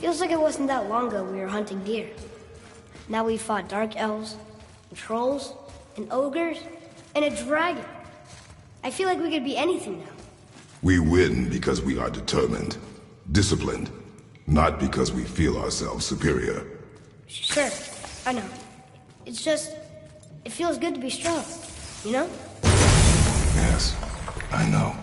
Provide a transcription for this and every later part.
Feels like it wasn't that long ago we were hunting deer. Now we fought dark elves, and trolls, and ogres, and a dragon. I feel like we could be anything now. We win because we are determined, disciplined, not because we feel ourselves superior. Sure, I know. It's just, it feels good to be strong, you know? Yes, I know.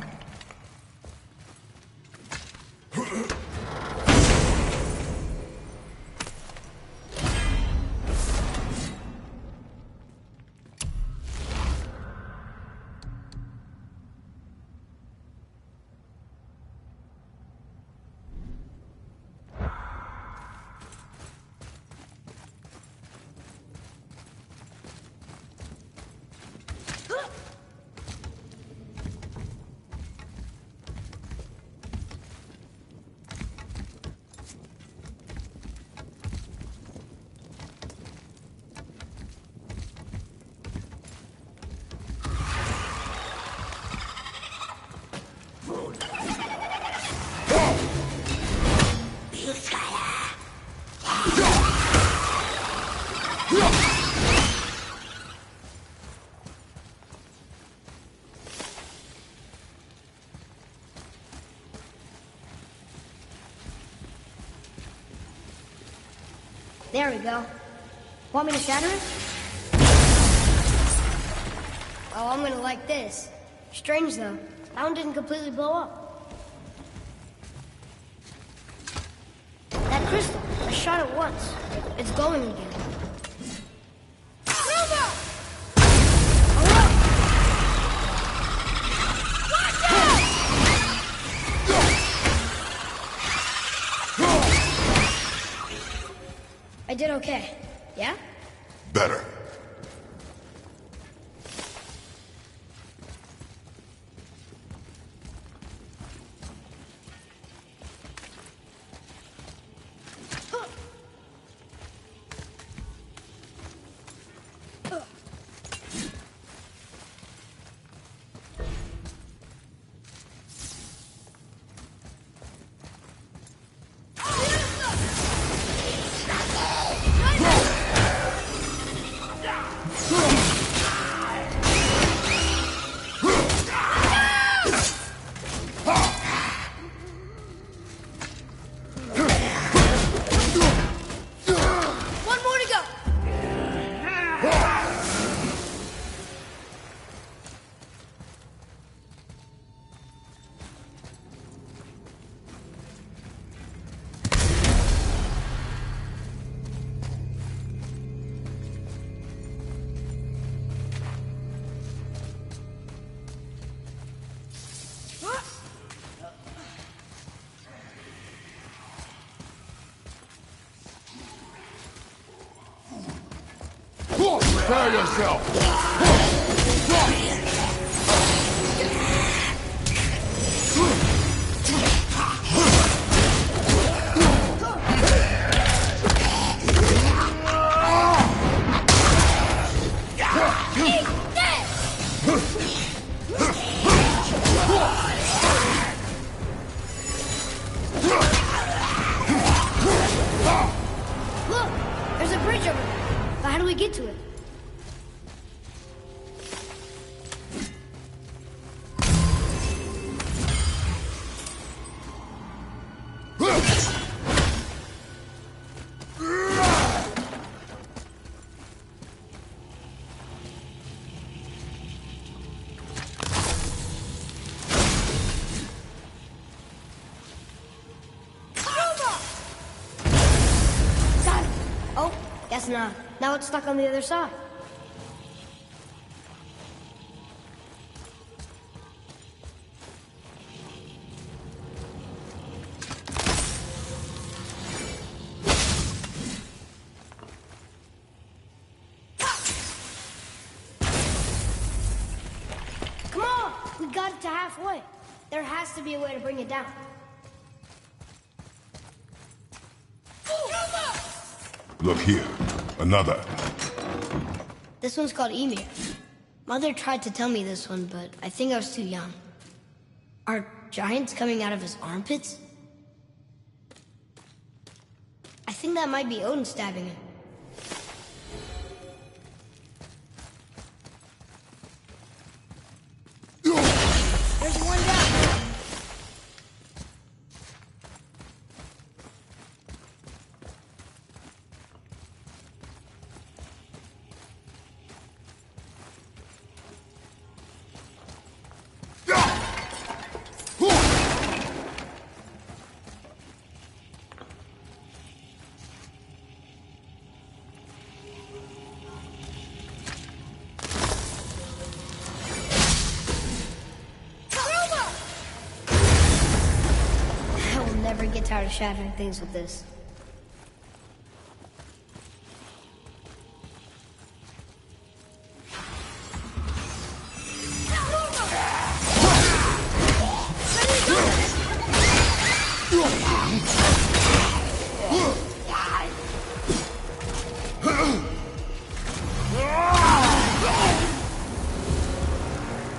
There we go. Want me to shatter it? Oh, I'm gonna like this. Strange, though. That one didn't completely blow up. That crystal, I shot it once. It's glowing again. I did okay. Yeah? Better. Prepare yourself! Look! There's a bridge over there. But how do we get to it? Guess not. Now it's stuck on the other side. Come on! We got it to halfway. There has to be a way to bring it down. Look here. Another. This one's called Emir. Mother tried to tell me this one, but I think I was too young. Are giants coming out of his armpits? think that might be Odin stabbing him. There's one down. Never get tired of shattering things with this.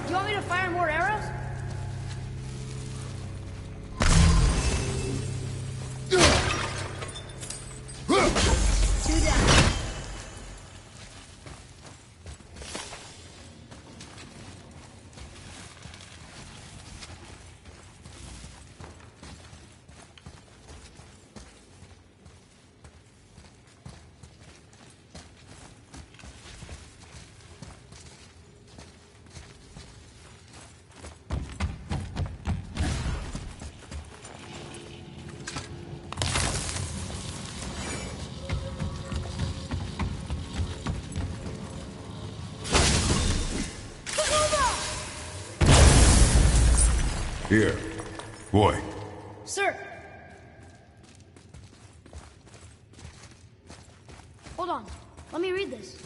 Do you want me to fire more arrows? Here. Boy. Sir! Hold on. Let me read this.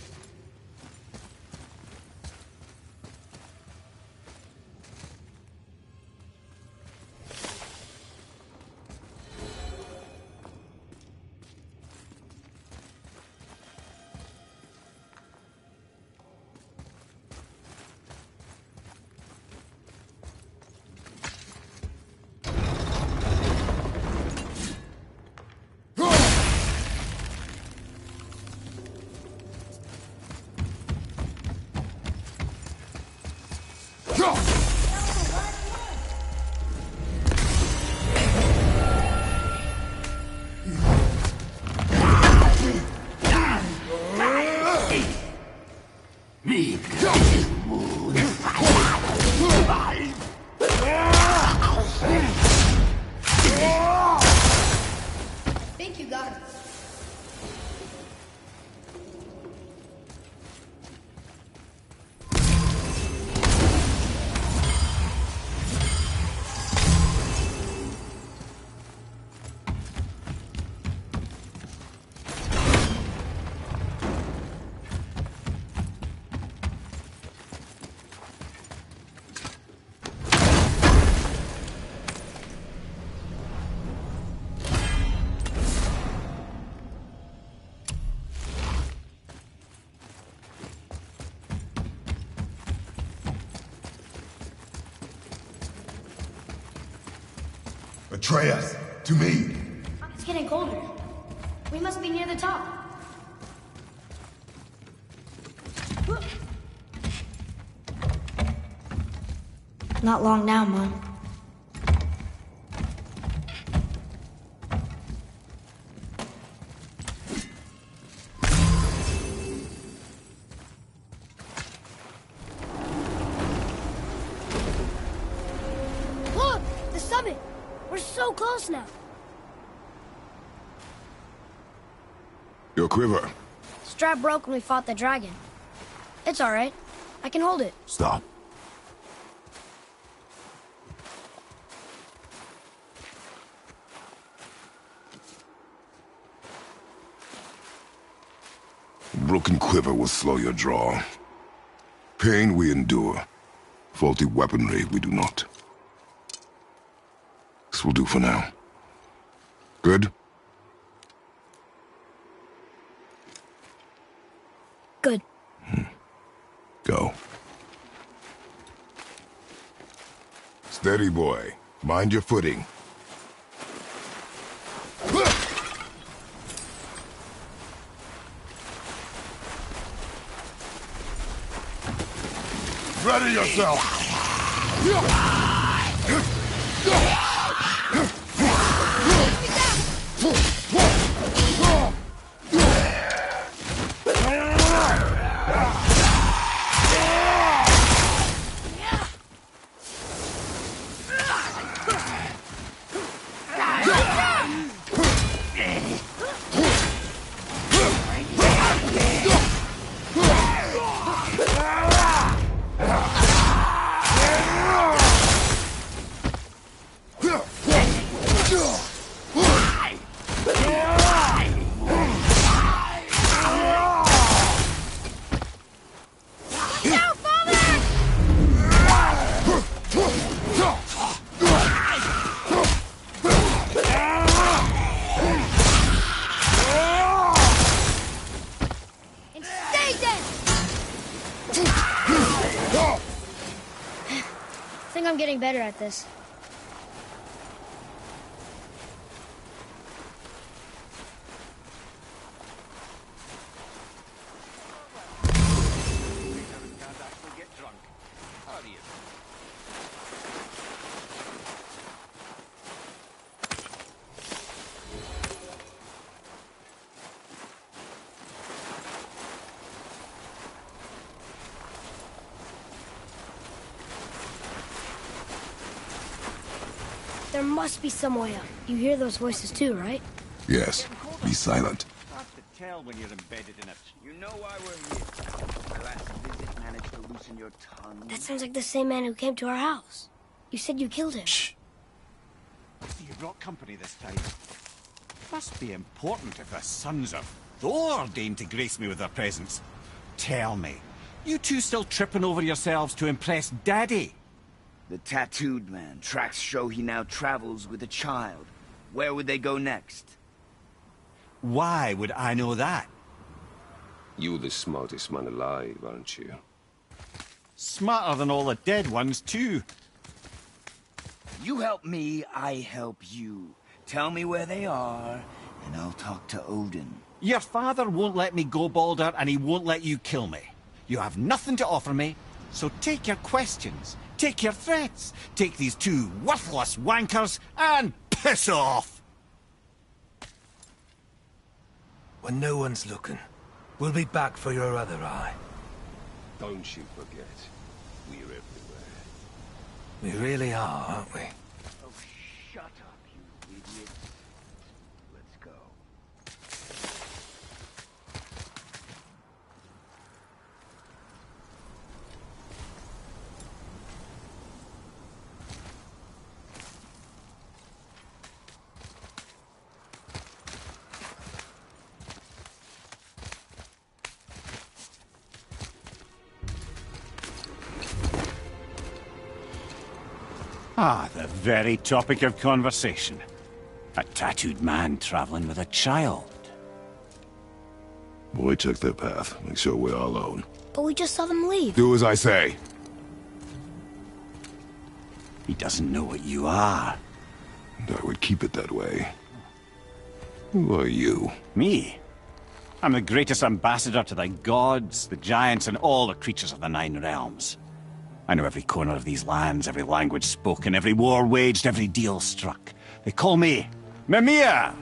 Think you got it. Atreus, to me. It's getting colder. We must be near the top. Not long now, Mom. Look! The summit! We're so close now. Your quiver. Strap broke when we fought the dragon. It's all right. I can hold it. Stop. Broken quiver will slow your draw. Pain we endure. Faulty weaponry we do not. This will do for now. Good? Good. Go. Steady, boy. Mind your footing. Ready yourself! I think I'm getting better at this. There must be some way up. You hear those voices too, right? Yes. Be silent. Hard to tell when you're embedded in it. You know why we're here. My last visit managed to loosen your tongue. That sounds like the same man who came to our house. You said you killed him. Shh. You brought company this time. Must be important if the sons of Thor deign to grace me with their presence. Tell me, you two still tripping over yourselves to impress Daddy? The tattooed man. Tracks show he now travels with a child. Where would they go next? Why would I know that? You're the smartest man alive, aren't you? Smarter than all the dead ones, too. You help me, I help you. Tell me where they are, and I'll talk to Odin. Your father won't let me go, Balder, and he won't let you kill me. You have nothing to offer me, so take your questions. Take your threats. Take these two worthless wankers and piss off. When no one's looking, we'll be back for your other eye. Don't you forget, we're everywhere. We really are, aren't we? Oh, shut up, you idiot. Let's go. Ah, the very topic of conversation. A tattooed man traveling with a child. Boy, check their path. Make sure we're all alone. But we just saw them leave. Do as I say. He doesn't know what you are. And I would keep it that way. Who are you? Me? I'm the greatest ambassador to the gods, the giants, and all the creatures of the Nine Realms. I know every corner of these lands, every language spoken, every war waged, every deal struck. They call me Mimir,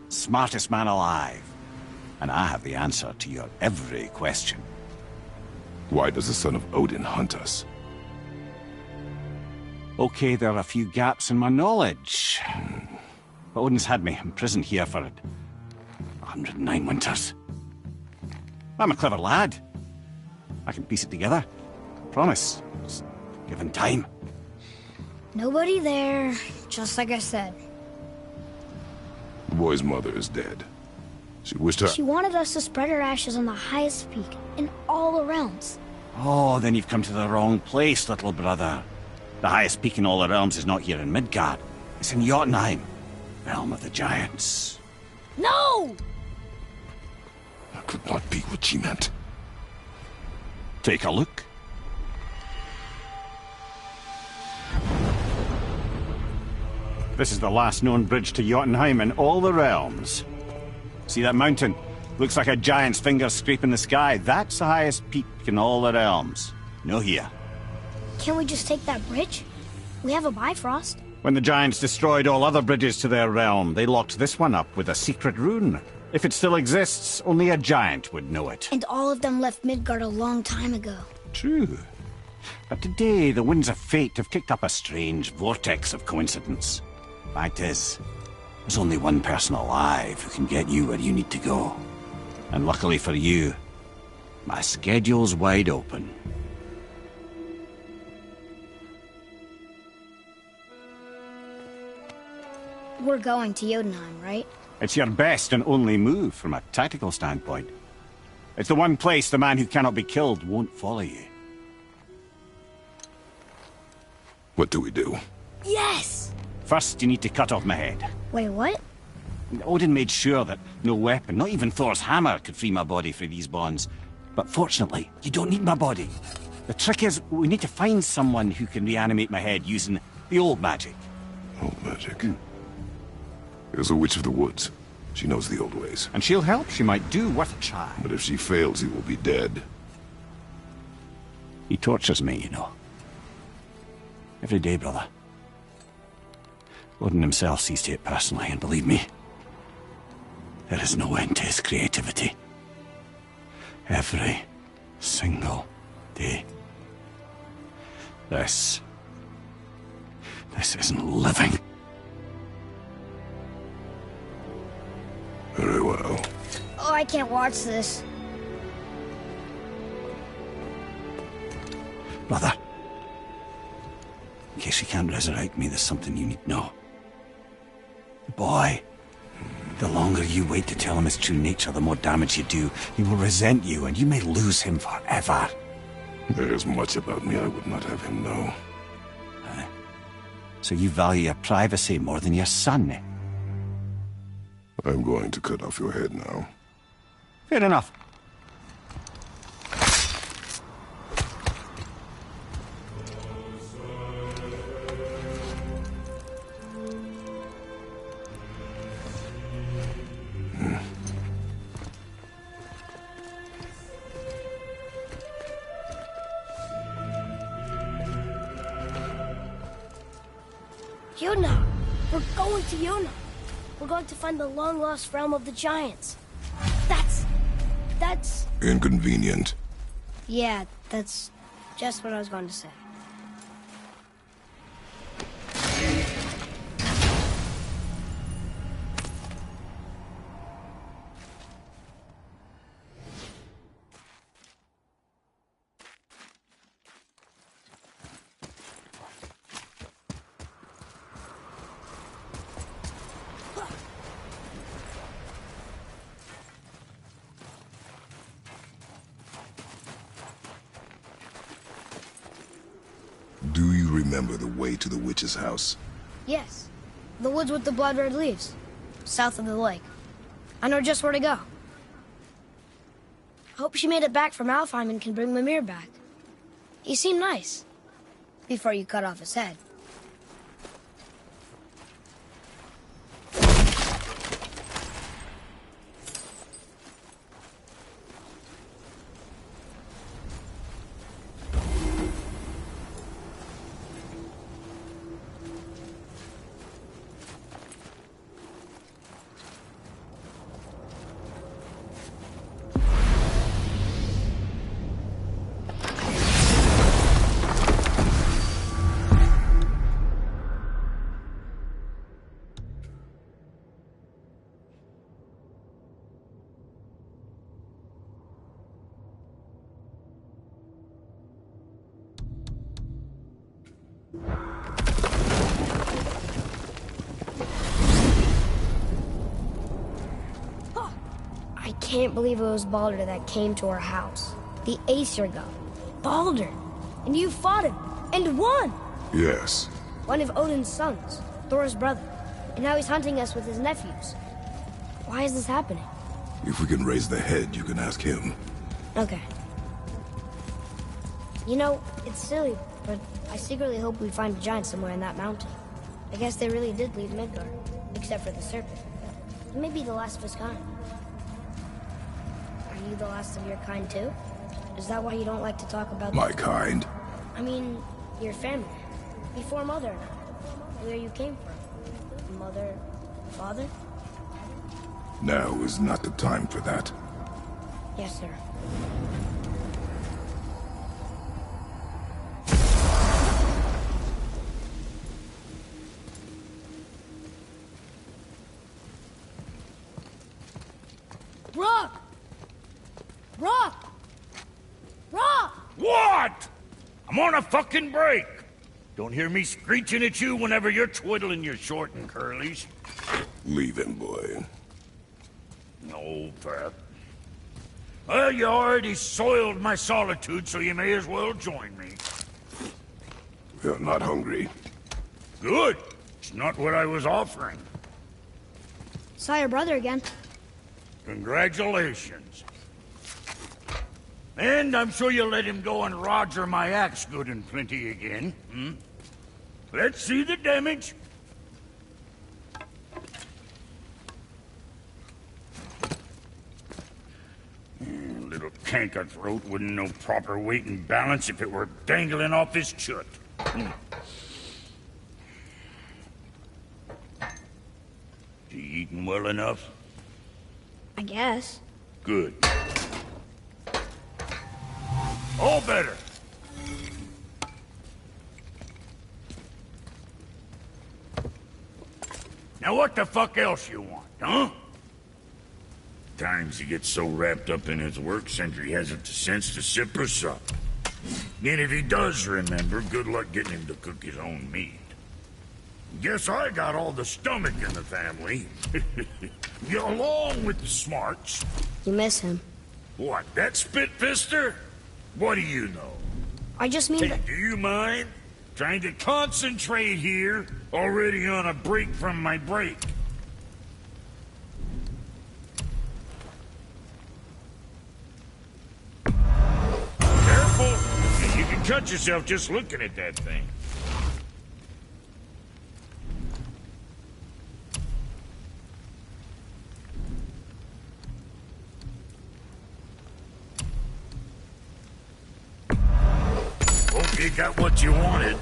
smartest man alive. And I have the answer to your every question. Why does the son of Odin hunt us? Okay, there are a few gaps in my knowledge. But Odin's had me imprisoned here for 109 winters. I'm a clever lad. I can piece it together. Promise. Just given time. Nobody there, just like I said. The boy's mother is dead. She wished her... She wanted us to spread her ashes on the highest peak in all the realms. Oh, then you've come to the wrong place, little brother. The highest peak in all the realms is not here in Midgard. It's in Jotunheim, realm of the giants. No! That could not be what she meant. Take a look. This is the last known bridge to Jotunheim in all the realms. See that mountain? Looks like a giant's finger scraping the sky. That's the highest peak in all the realms. No here. Can't we just take that bridge? We have a Bifrost. When the Giants destroyed all other bridges to their realm, they locked this one up with a secret rune. If it still exists, only a giant would know it. And all of them left Midgard a long time ago. True. But today, the winds of fate have kicked up a strange vortex of coincidence. Fact is, there's only one person alive who can get you where you need to go. And luckily for you, my schedule's wide open. We're going to Jotunheim, right? It's your best and only move from a tactical standpoint. It's the one place the man who cannot be killed won't follow you. What do we do? Yes! First, you need to cut off my head. Wait, what? Odin made sure that no weapon, not even Thor's hammer, could free my body from these bonds. But fortunately, you don't need my body. The trick is, we need to find someone who can reanimate my head using the old magic. Old magic. There's a witch of the woods. She knows the old ways. And she'll help. She might do worth a try. But if she fails, he will be dead. He tortures me, you know. Every day, brother. Odin himself sees to it personally, and believe me, there is no end to his creativity. Every single day. This isn't living. Very well. Oh, I can't watch this. Brother, in case you can't resurrect me, there's something you need to know. The boy, the longer you wait to tell him his true nature, the more damage you do. He will resent you, and you may lose him forever. There is much about me I would not have him know. So you value your privacy more than your son, eh? I'm going to cut off your head now. Fair enough. Jotunheim! We're going to Jotunheim! We're going to find the long-lost realm of the Giants. That's... Inconvenient. Yeah, that's just what I was going to say. Do you remember the way to the witch's house? Yes. The woods with the blood-red leaves. South of the lake. I know just where to go. Hope she made it back from Alfheim and can bring Mimir back. He seemed nice. Before you cut off his head. I can't believe it was Baldur that came to our house. The Aesir god. Baldur! And you fought him, and won! Yes. One of Odin's sons, Thor's brother. And now he's hunting us with his nephews. Why is this happening? If we can raise the head, you can ask him. Okay. You know, it's silly, but I secretly hope we find a giant somewhere in that mountain. I guess they really did leave Midgard, except for the serpent. It may be the last of his kind. Are you the last of your kind too? Is that why you don't like to talk about... My kind? I mean, Your family. Before Mother and I. Where you came from. Mother, father? Now is not the time for that. Yes, sir. Rock! Rock! Rock! What? I'm on a fucking break. Don't hear me screeching at you whenever you're twiddling your short and curlies. Leave him, boy. No, Pep. Well, you already soiled my solitude, so you may as well join me. You're not hungry. Good. It's not what I was offering. Saw your brother again. Congratulations. And I'm sure you'll let him go and roger my axe good and plenty again, hmm? Let's see the damage. Little canker throat wouldn't know proper weight and balance if it were dangling off his chut. You eating well enough? I guess. Good. All better. Now what the fuck else you want, huh? Times he gets so wrapped up in his work, Sentry hasn't the sense to sip or sup. And if he does remember, good luck getting him to cook his own meat. Guess I got all the stomach in the family. Along with the smarts. You miss him. What, that spit-fister? What do you know? I just mean Hey, that... do you mind? Trying to concentrate here, already on a break from my break. Careful! You can cut yourself just looking at that thing. Hope you got what you wanted.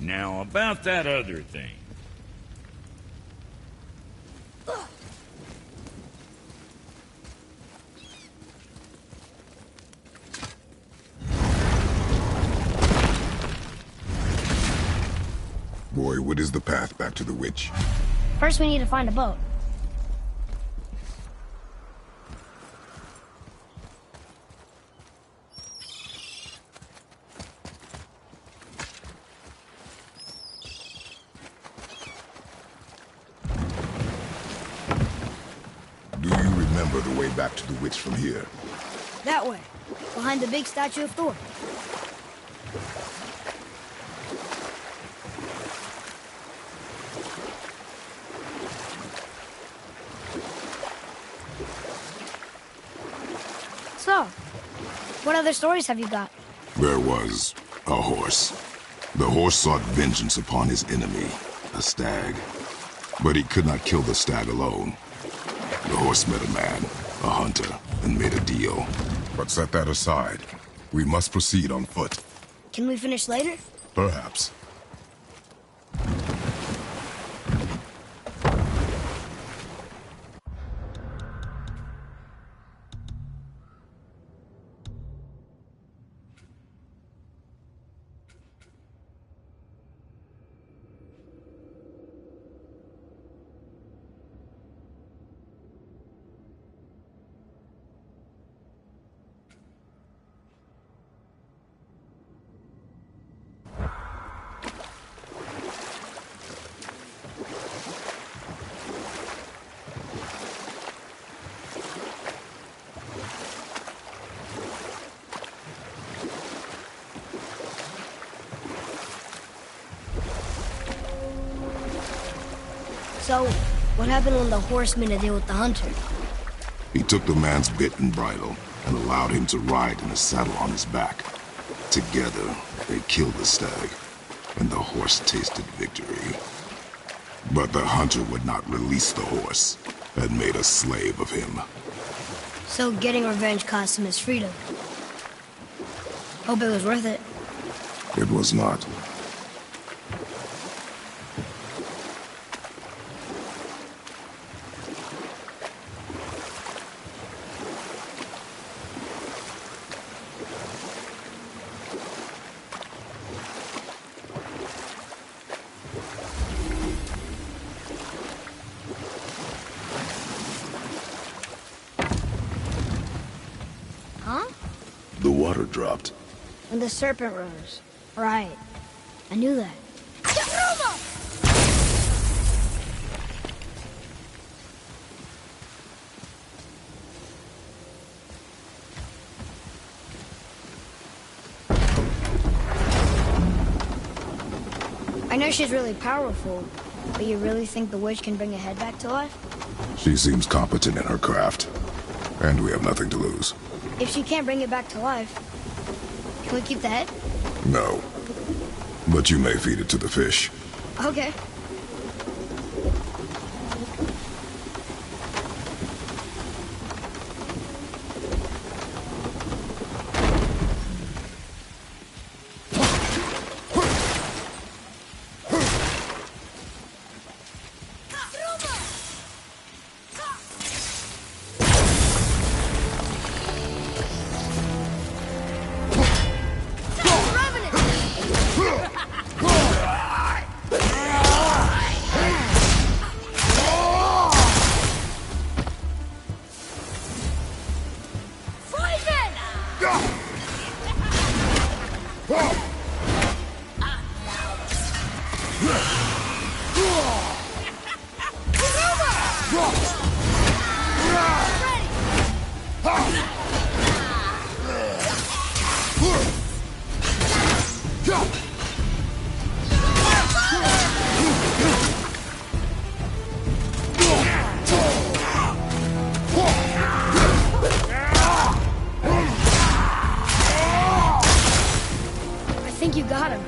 Now, about that other thing. Boy, what is the path back to the witch? First we need to find a boat. Do you remember the way back to the witch from here? That way. Behind the big statue of Thor. So, what other stories have you got? There was a horse. The horse sought vengeance upon his enemy, a stag. But he could not kill the stag alone. The horse met a man, a hunter, and made a deal. But set that aside. We must proceed on foot. Can we finish later? Perhaps. So, what happened when the horse made a deal with the hunter? He took the man's bit and bridle and allowed him to ride in a saddle on his back. Together, they killed the stag, and the horse tasted victory. But the hunter would not release the horse and made a slave of him. So getting revenge cost him his freedom. Hope it was worth it. It was not. Huh? The water dropped. When the serpent rose. Right. I knew that. I know she's really powerful, but you really think the witch can bring a head back to life? She seems competent in her craft, and we have nothing to lose. If she can't bring it back to life, can we keep the head? No. But you may feed it to the fish. Okay. I think you got him.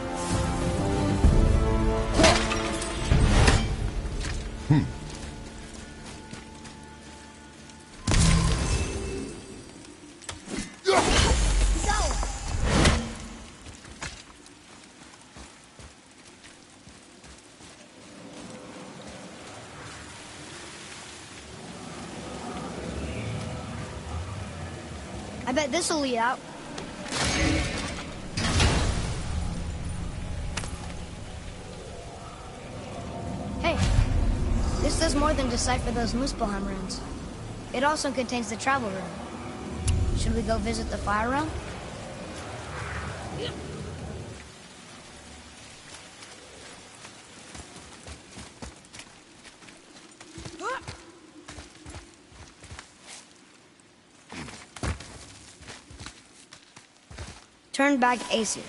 I bet this'll lead out. Hey, this does more than decipher those Muspelheim runes. It also contains the travel rune. Should we go visit the fire realm? Turn back Aesir.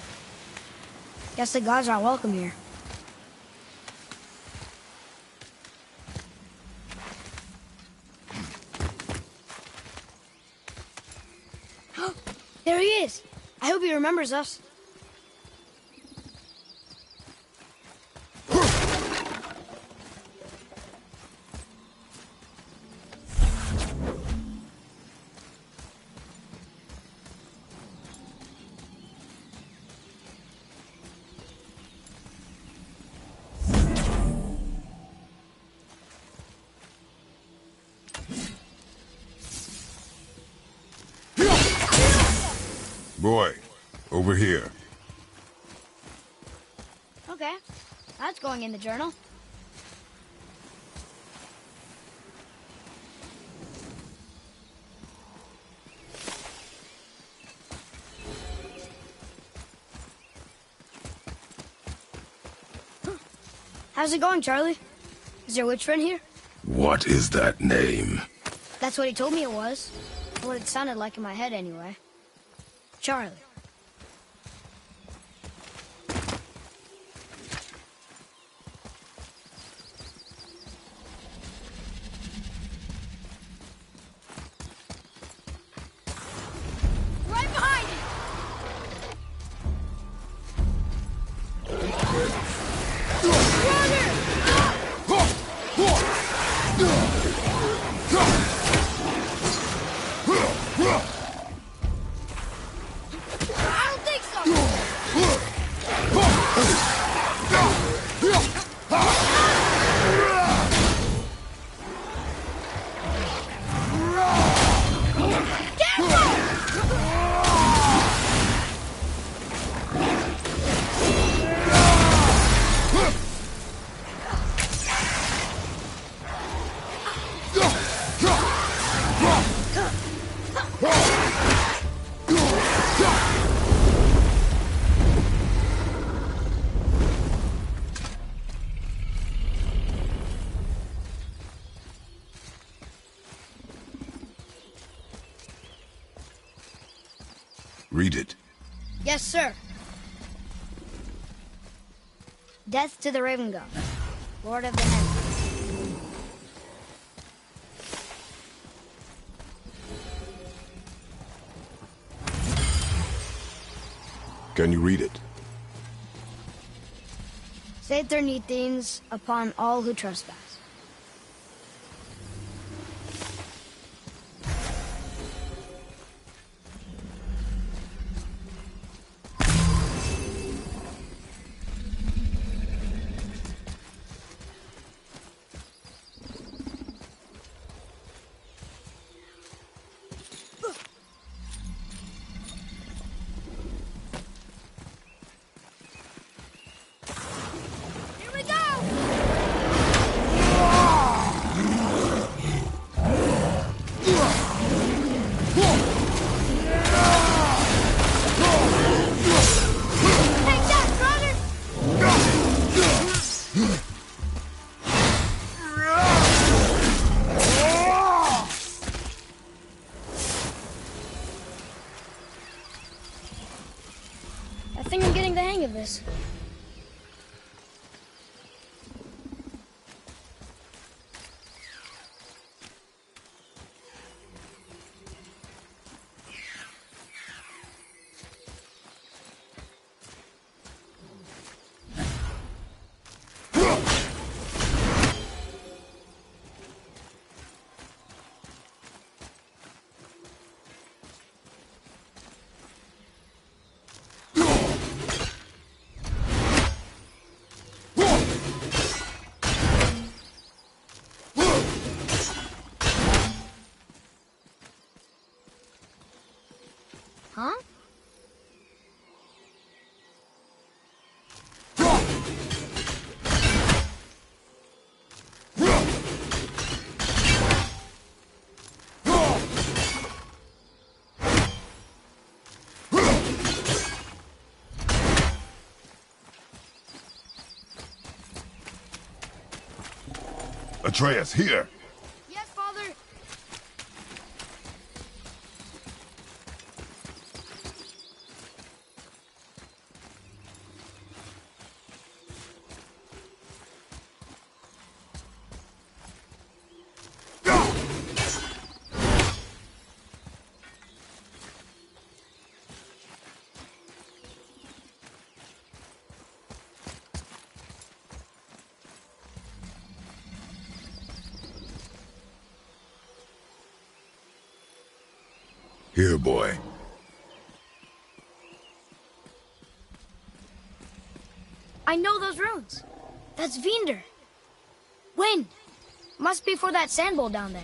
Guess the gods aren't welcome here. There he is! I hope he remembers us. Boy, over here. Okay, that's going in the journal. How's it going, Charlie? Is your witch friend here? What is that name? That's what he told me it was. What it sounded like in my head, anyway. Charlie. read it? Yes, sir. Death to the Raven God, Lord of the Heavens. Can you read it? Saturnithines upon all who trespass. I think I'm getting the hang of this. Huh? Atreus, here! Yes, Father. Here, boy. I know those runes. That's Vinder. Wind. Must be for that sand bowl down there.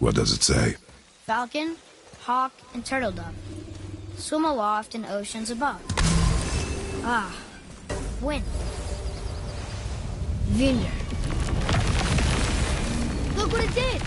What does it say? Falcon, hawk, and turtle dove swim aloft in oceans above. Ah, wind. Winder. Look what it did!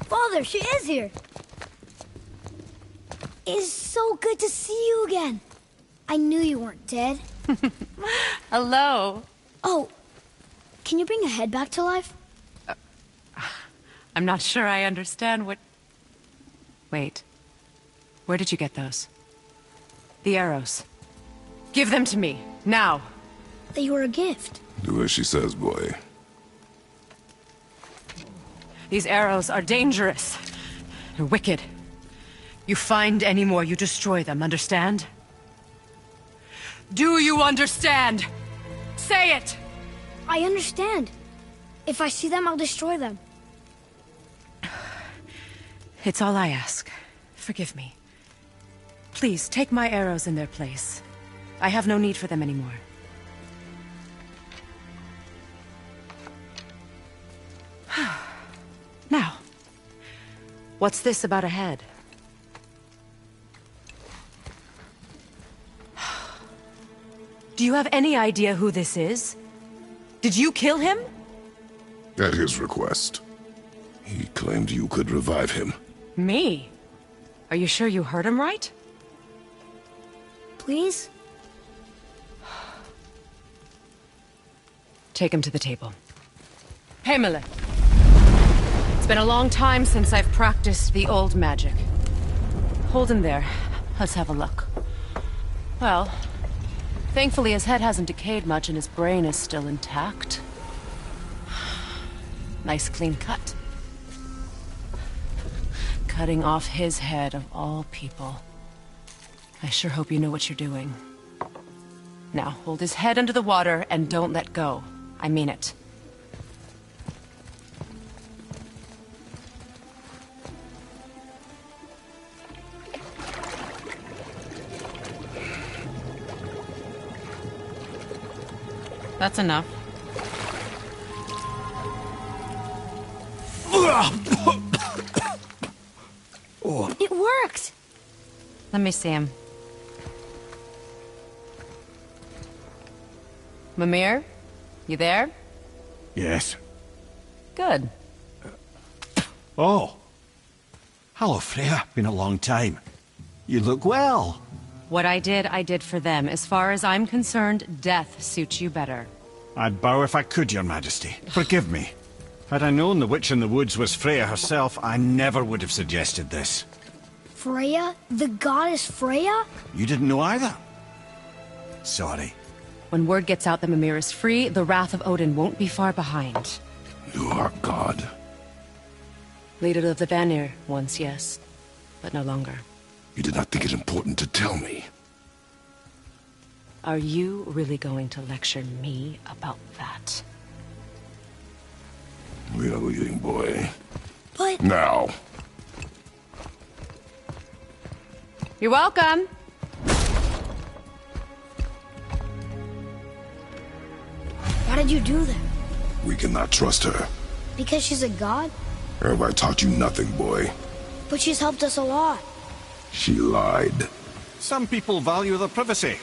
Father, she is here. It's so good to see you again. I knew you weren't dead. Hello. Oh, can you bring a head back to life? I'm not sure I understand what... Wait. Where did you get those? The arrows. Give them to me, now. They were a gift. Do as she says, boy. These arrows are dangerous. They're wicked. You find any more, you destroy them, understand? Do you understand? Say it! I understand. If I see them, I'll destroy them. It's all I ask. Forgive me. Please, take my arrows in their place. I have no need for them anymore. Now, what's this about a head? Do you have any idea who this is? Did you kill him? At his request. He claimed you could revive him. Me? Are you sure you heard him right? Please? Take him to the table. Pamela. It's been a long time since I've practiced the old magic. Hold him there. Let's have a look. Well, thankfully his head hasn't decayed much and his brain is still intact. Nice clean cut. Cutting off his head of all people. I sure hope you know what you're doing. Now, hold his head under the water and don't let go. I mean it. That's enough. It worked! Let me see him. Mimir? You there? Yes. Good. Oh. Hello, Freya. Been a long time. You look well. What I did for them. As far as I'm concerned, death suits you better. I'd bow if I could, Your Majesty. Forgive me. Had I known the witch in the woods was Freya herself, I never would have suggested this. Freya? The goddess Freya? You didn't know either? Sorry. When word gets out that Mimir is free, the wrath of Odin won't be far behind. You are God. Leader of the Vanir, once, yes. But no longer. You did not think it important to tell me. Are you really going to lecture me about that? We are leaving, boy. But... Now. You're welcome! How'd you do that? We cannot trust her. Because she's a god? Have I taught you nothing, boy? But she's helped us a lot. She lied. Some people value their privacy.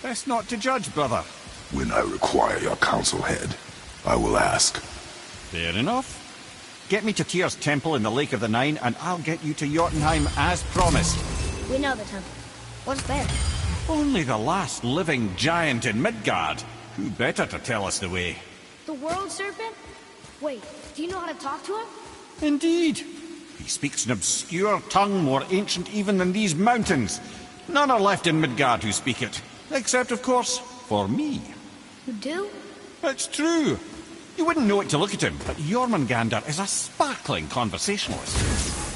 Best not to judge, brother. When I require your council head, I will ask. Fair enough. Get me to Tyr's temple in the Lake of the Nine, and I'll get you to Jotunheim as promised. We know the temple. What's there? Only the last living giant in Midgard. Who better to tell us the way? The world serpent? Wait, do you know how to talk to him? Indeed. He speaks an obscure tongue more ancient even than these mountains. None are left in Midgard who speak it. Except, of course, for me. You do? It's true. You wouldn't know it to look at him, but Jormungandr is a sparkling conversationalist.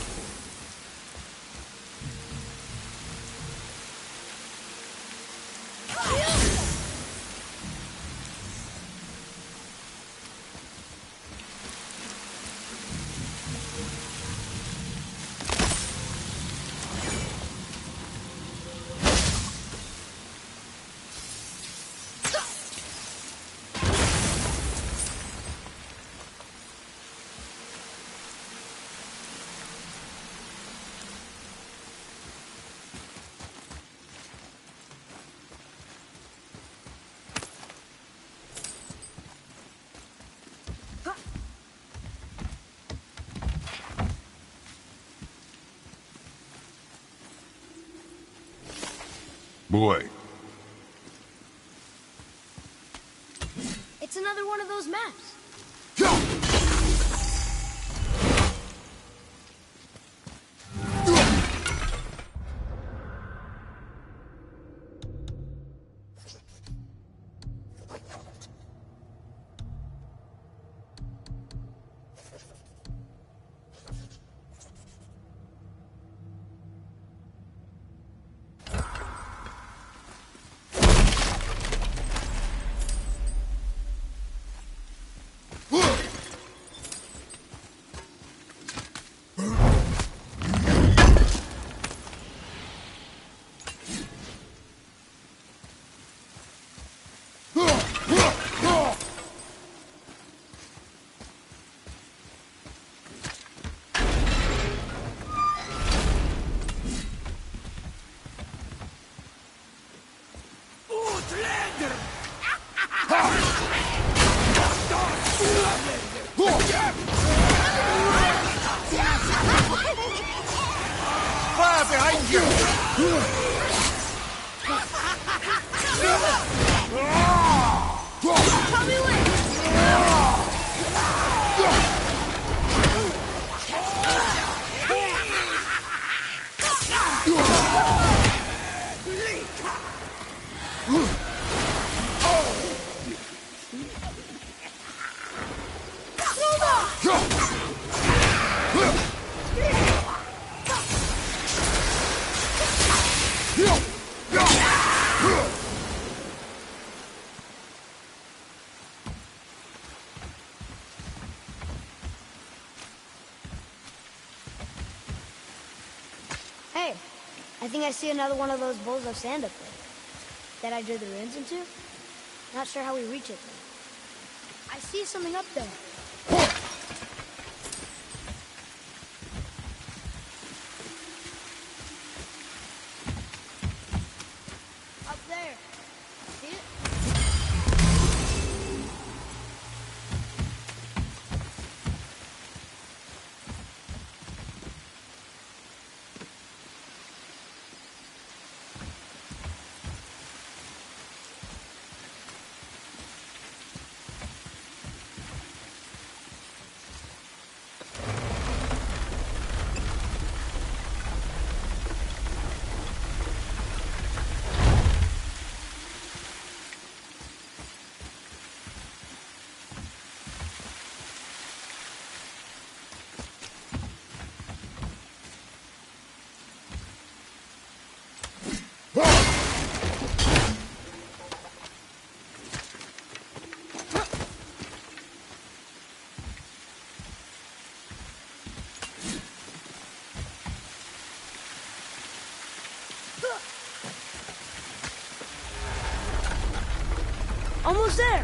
Boy. It's another one of those maps. Fire behind you! Probably win. Hey, I think I see another one of those bowls of sand up there. That I drew the runes into? Not sure how we reach it, though. I see something up there. Up there. See it? Almost there.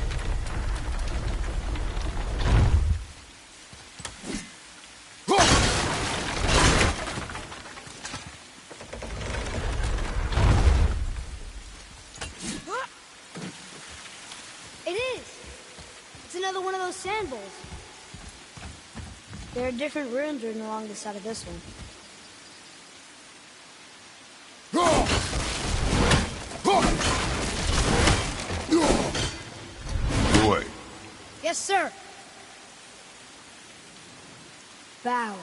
sand bowls. There are different runes written along the side of this one. Boy. Yes, sir. Bow.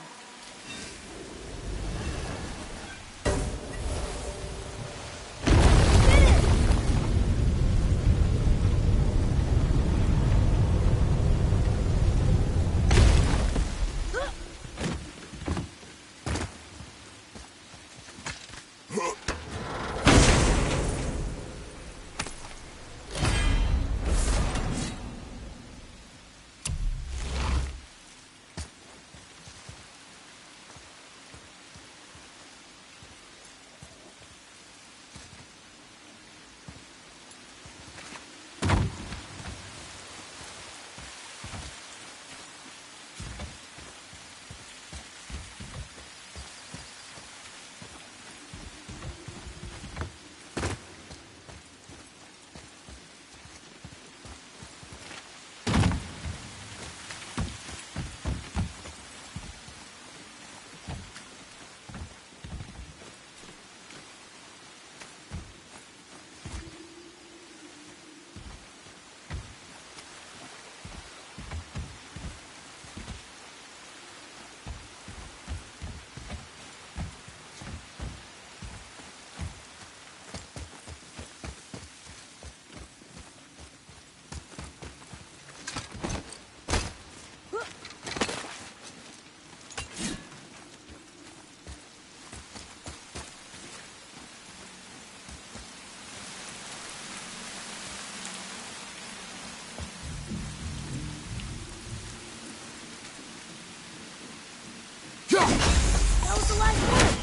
That was the last one.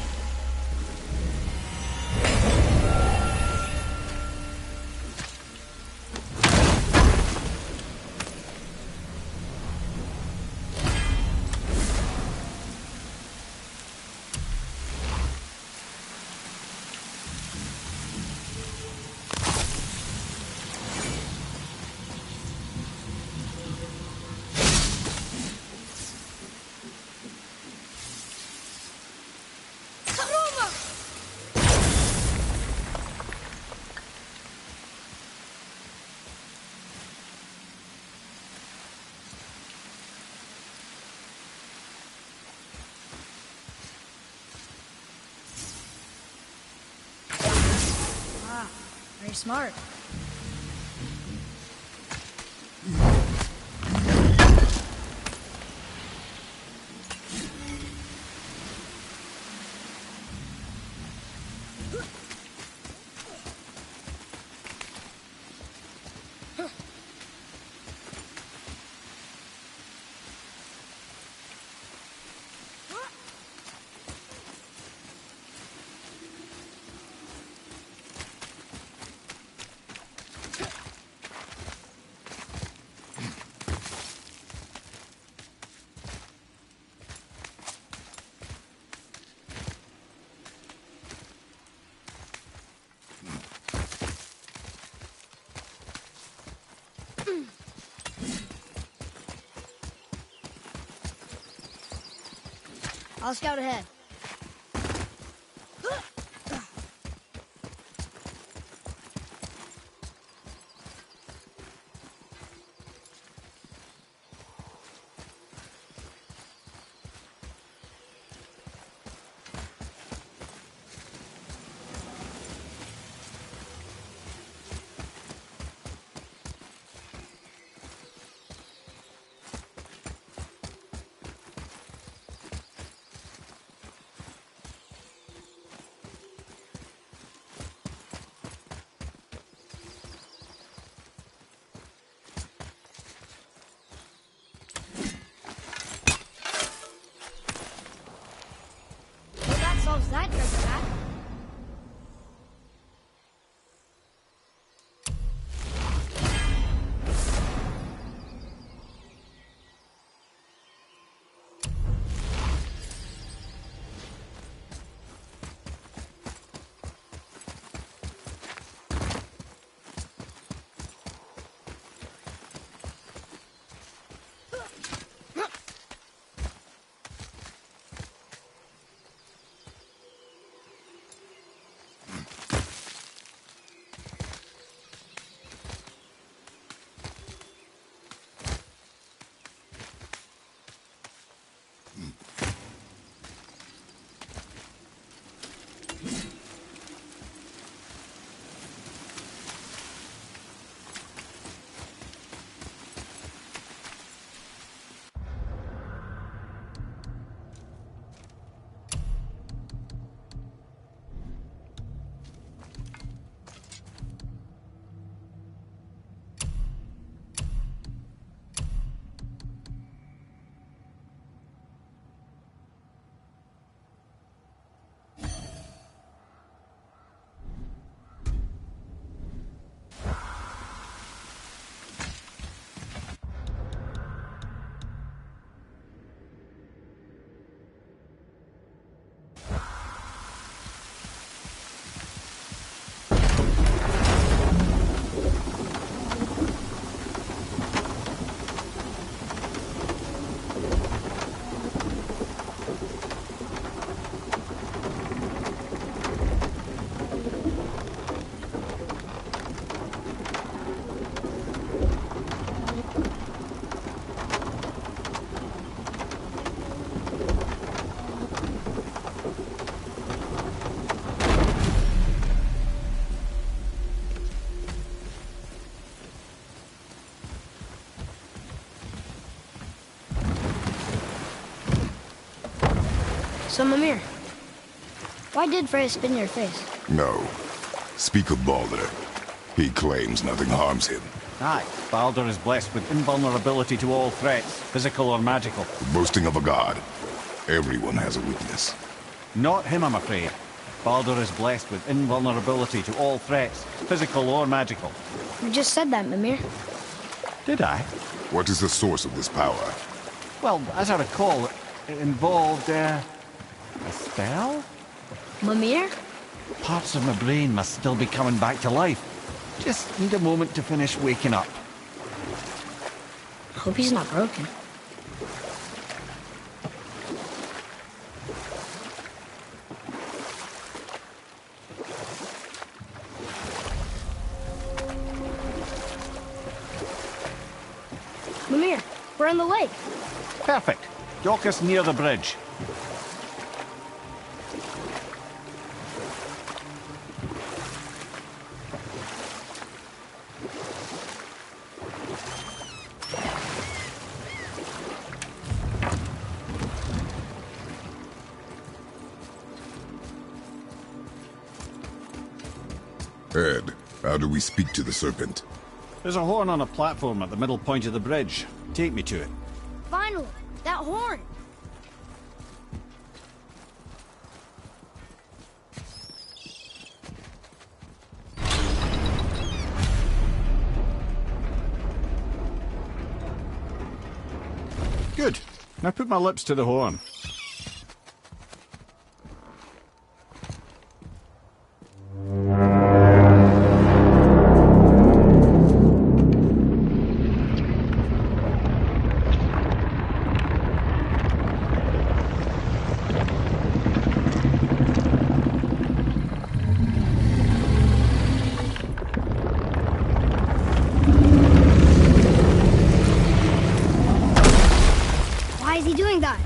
Very smart. I'll scout ahead. So, Mimir, why did Freya spit in your face? No. Speak of Baldur. He claims nothing harms him. Aye, Baldur is blessed with invulnerability to all threats, physical or magical. The boasting of a god. Everyone has a weakness. Not him, I'm afraid. Baldur is blessed with invulnerability to all threats, physical or magical. You just said that, Mimir. Did I? What is the source of this power? Well, as I recall, it involved, a spell? Mimir? Parts of my brain must still be coming back to life. Just need a moment to finish waking up. I hope he's not broken. Mimir, we're in the lake. Perfect. Dock us near the bridge. Ed, how do we speak to the serpent? There's a horn on a platform at the middle point of the bridge. Take me to it. Finally, that horn. Good. Now put my lips to the horn. Why is he doing that?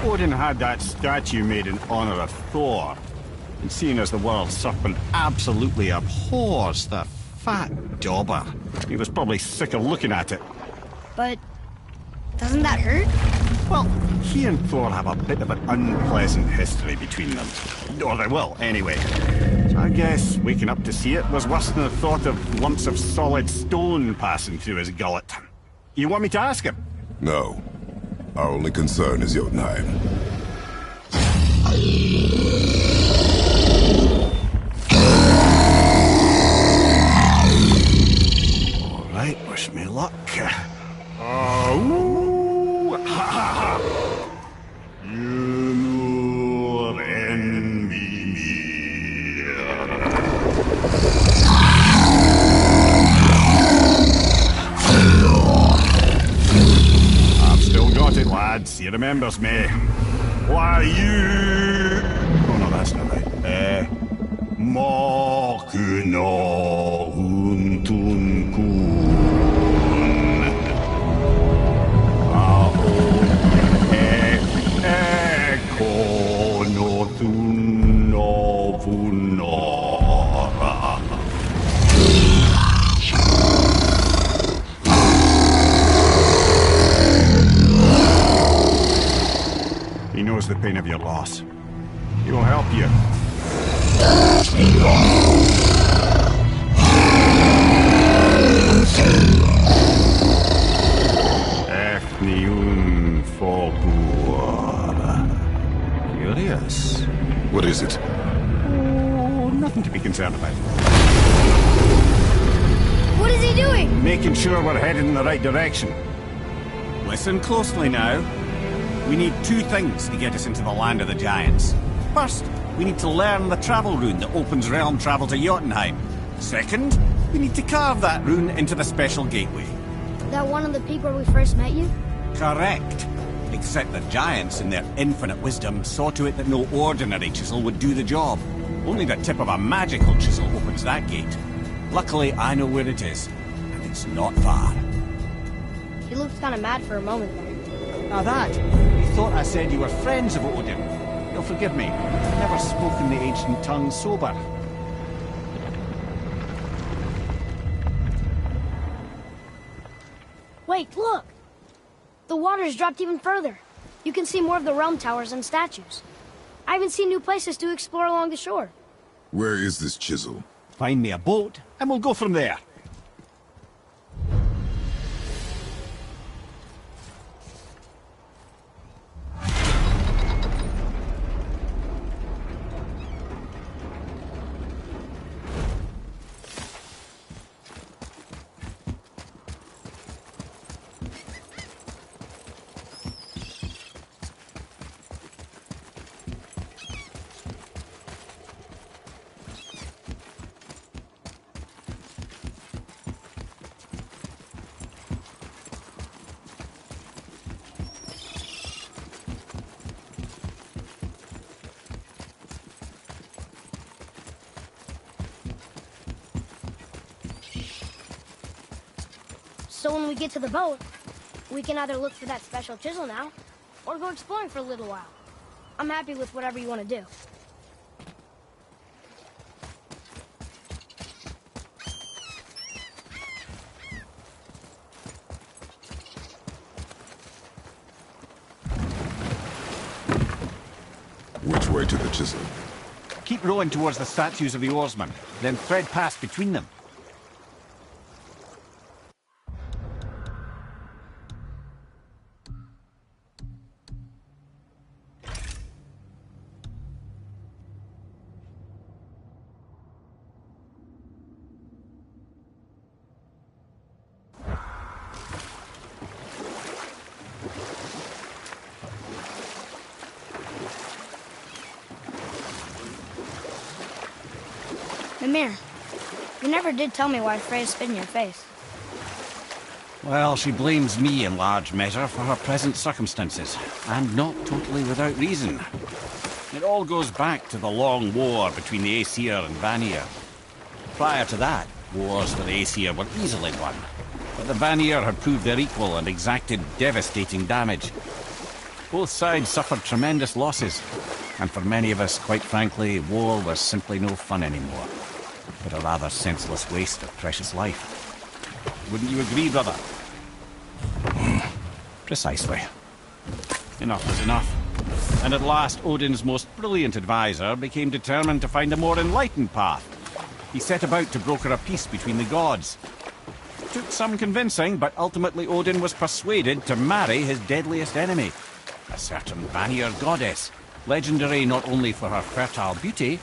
Odin had that statue made in honor of Thor. And seeing as the world serpent absolutely abhors the fat dauber, he was probably sick of looking at it. But doesn't that hurt? Well, he and Thor have a bit of an unpleasant history between them. Or they will, anyway. So I guess waking up to see it was worse than the thought of lumps of solid stone passing through his gullet. You want me to ask him? No. Our only concern is Jotunheim. All right, wish me luck. Oh, ha ha ha! You envy me. I've still got it, lads. He remembers me. Why you? Oh no, that's not right. Makuna huntun kun. He knows the pain of your loss. He will help you. Efniun Folgur. Curious. What is it? Oh, nothing to be concerned about. What is he doing? Making sure we're headed in the right direction. Listen closely now. We need two things to get us into the land of the giants. First, we need to learn the travel rune that opens realm travel to Jotunheim. Second, we need to carve that rune into the special gateway. That one on the peak where we first met you? Correct. Except the giants, in their infinite wisdom, saw to it that no ordinary chisel would do the job. Only the tip of a magical chisel opens that gate. Luckily, I know where it is, and it's not far. He looked kind of mad for a moment there. Now that, you thought I said you were friends of Odin. You'll forgive me. I've never spoken the ancient tongue sober. Wait, look! The water's dropped even further. You can see more of the realm towers and statues. I haven't seen new places to explore along the shore. Where is this chisel? Find me a boat, and we'll go from there. So when we get to the boat, we can either look for that special chisel now, or go exploring for a little while. I'm happy with whatever you want to do. Which way to the chisel? Keep rowing towards the statues of the oarsmen, then thread past between them. Mimir, you never did tell me why Freya spit in your face. Well, she blames me in large measure for her present circumstances, and not totally without reason. It all goes back to the long war between the Aesir and Vanir. Prior to that, wars for the Aesir were easily won, but the Vanir had proved their equal and exacted devastating damage. Both sides suffered tremendous losses, and for many of us, quite frankly, war was simply no fun anymore, but a rather senseless waste of precious life. Wouldn't you agree, brother? Precisely. Enough was enough. And at last, Odin's most brilliant advisor became determined to find a more enlightened path. He set about to broker a peace between the gods. It took some convincing, but ultimately Odin was persuaded to marry his deadliest enemy, a certain Vanir goddess, legendary not only for her fertile beauty,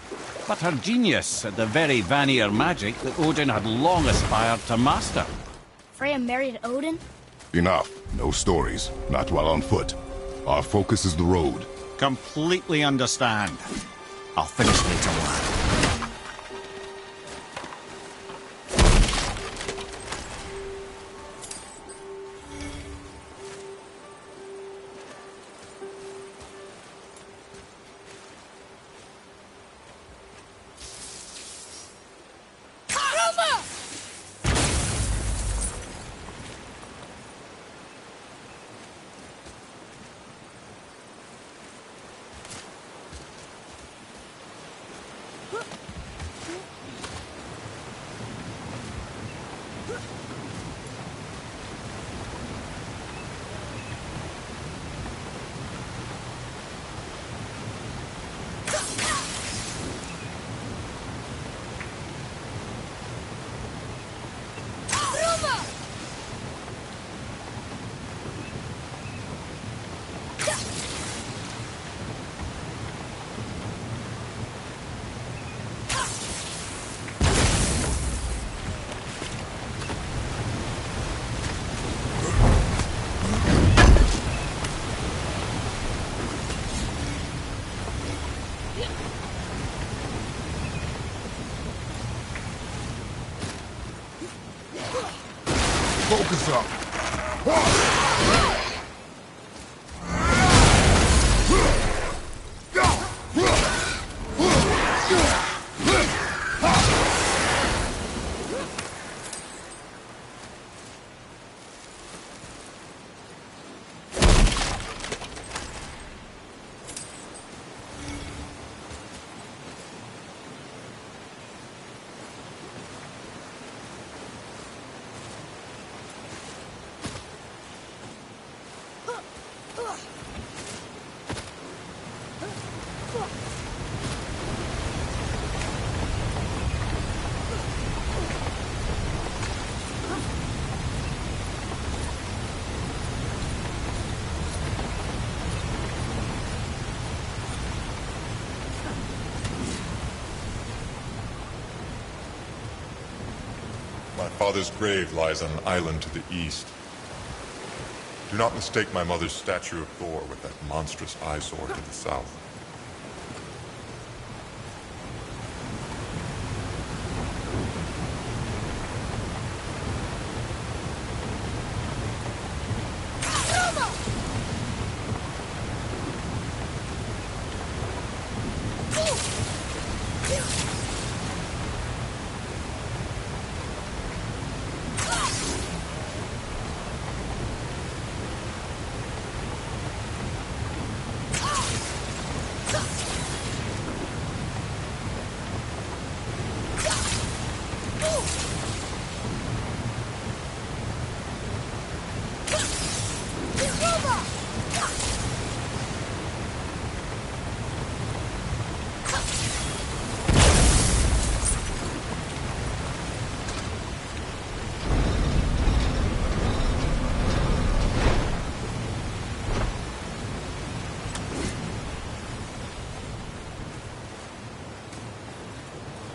but her genius at the very Vanir magic that Odin had long aspired to master. Freya married Odin? Enough. No stories. Not while on foot. Our focus is the road. Completely understand. I'll finish later, lad. Focus up. My father's grave lies on an island to the east. Do not mistake my mother's statue of Thor with that monstrous eyesore to the south.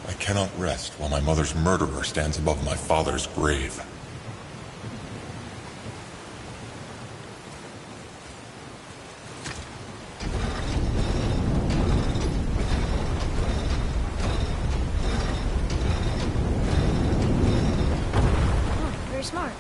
I cannot rest while my mother's murderer stands above my father's grave. Very smart.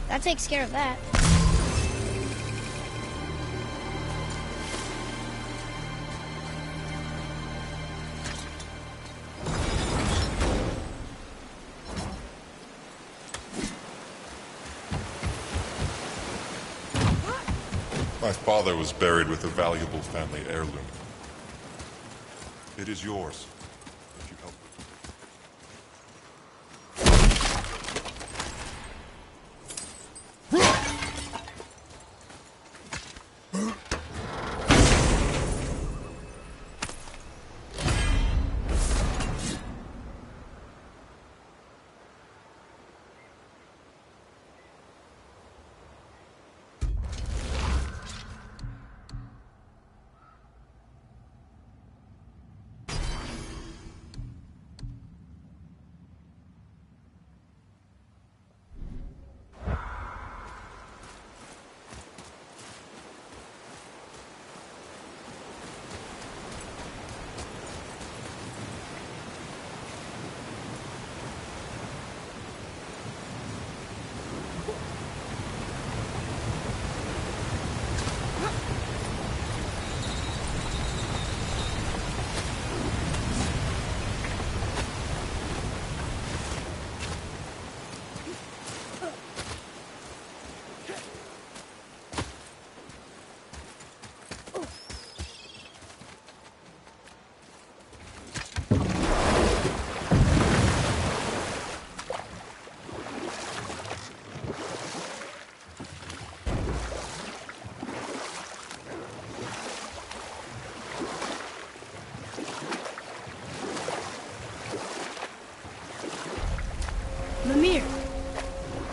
That takes care of that. My father was buried with a valuable family heirloom. It is yours, if you help.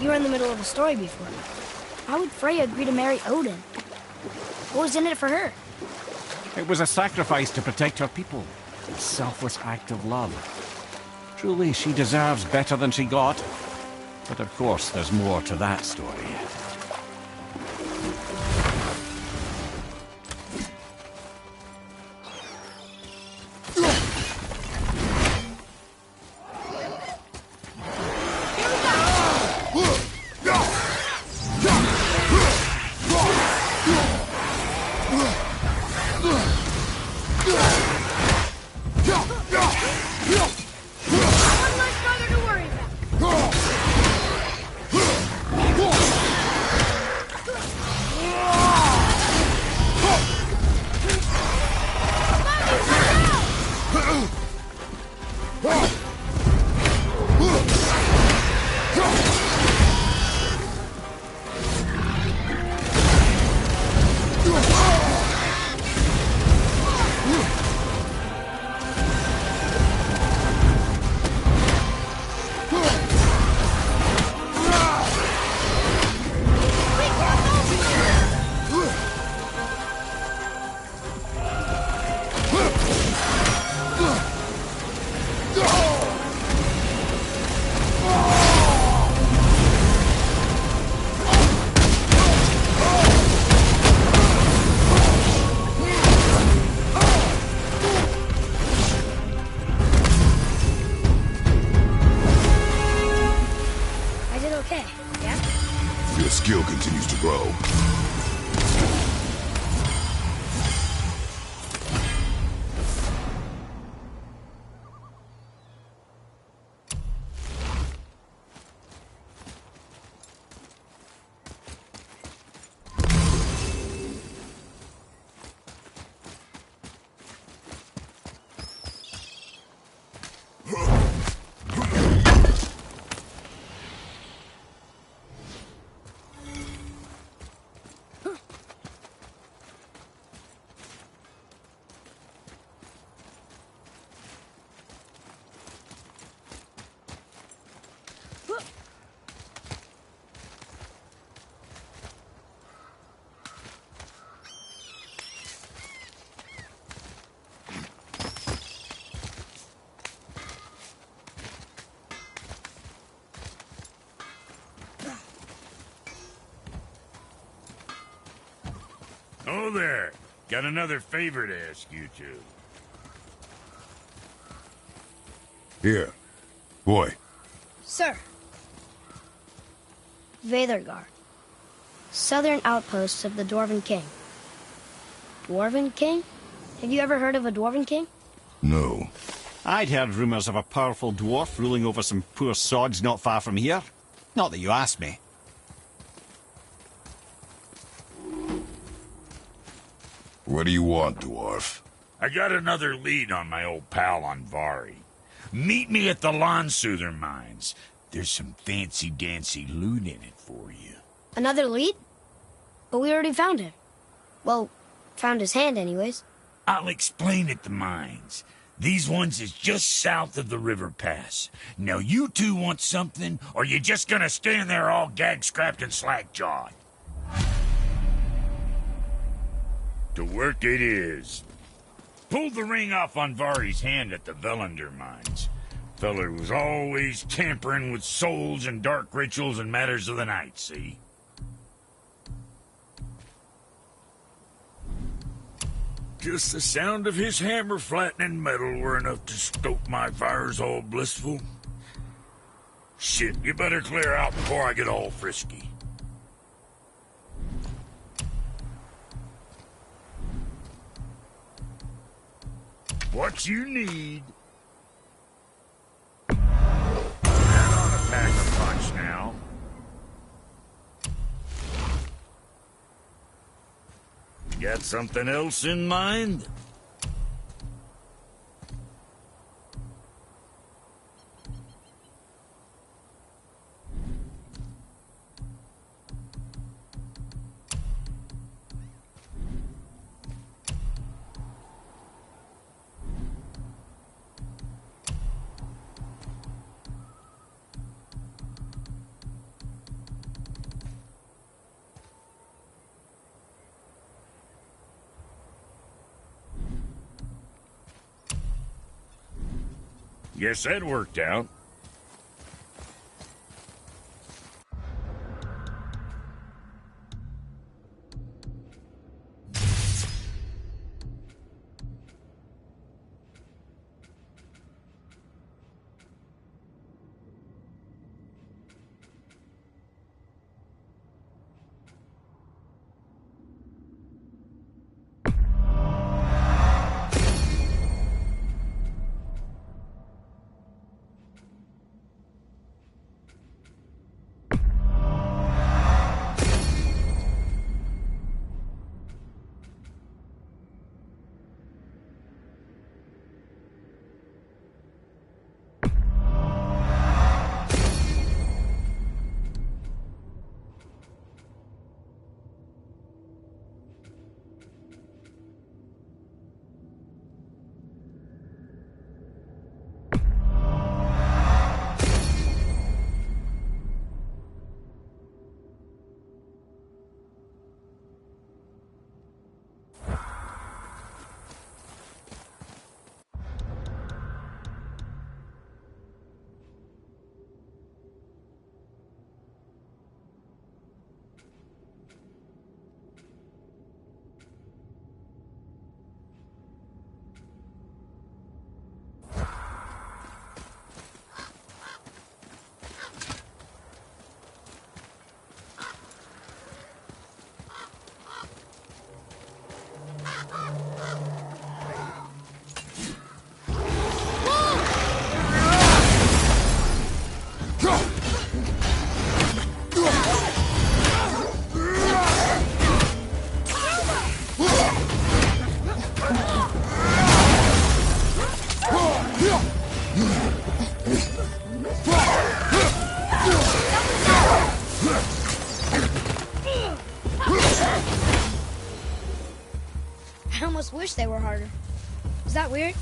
were in the middle of a story before. Why would Freya agree to marry Odin? What was in it for her? It was a sacrifice to protect her people. A selfless act of love. Truly, she deserves better than she got. But of course, there's more to that story. Skill continues to grow. Oh there. Got another favor to ask you two. Here. Boy. Sir. Veðrgard. Southern outposts of the Dwarven King. Dwarven King? Have you ever heard of a Dwarven King? No. I'd heard rumors of a powerful dwarf ruling over some poor sods not far from here. Not that you asked me. What do you want, dwarf? I got another lead on my old pal Andvari. Meet me at the Landsoother mines. There's some fancy-dancy loot in it for you. Another lead? But we already found him. Well, found his hand anyways. I'll explain at the mines. These ones is just south of the river pass. Now you two want something, or you just gonna stand there all gag-scrapped and slack-jawed? To work it is. Pulled the ring off Andvari's hand at the Velander mines. Feller was always tampering with souls and dark rituals and matters of the night, see? Just the sound of his hammer flattening metal were enough to stoke my fires all blissful. Shit, you better clear out before I get all frisky. What you need... That ought to pack a punch now. Got something else in mind? Guess that worked out. I almost wish they were harder. Is that weird?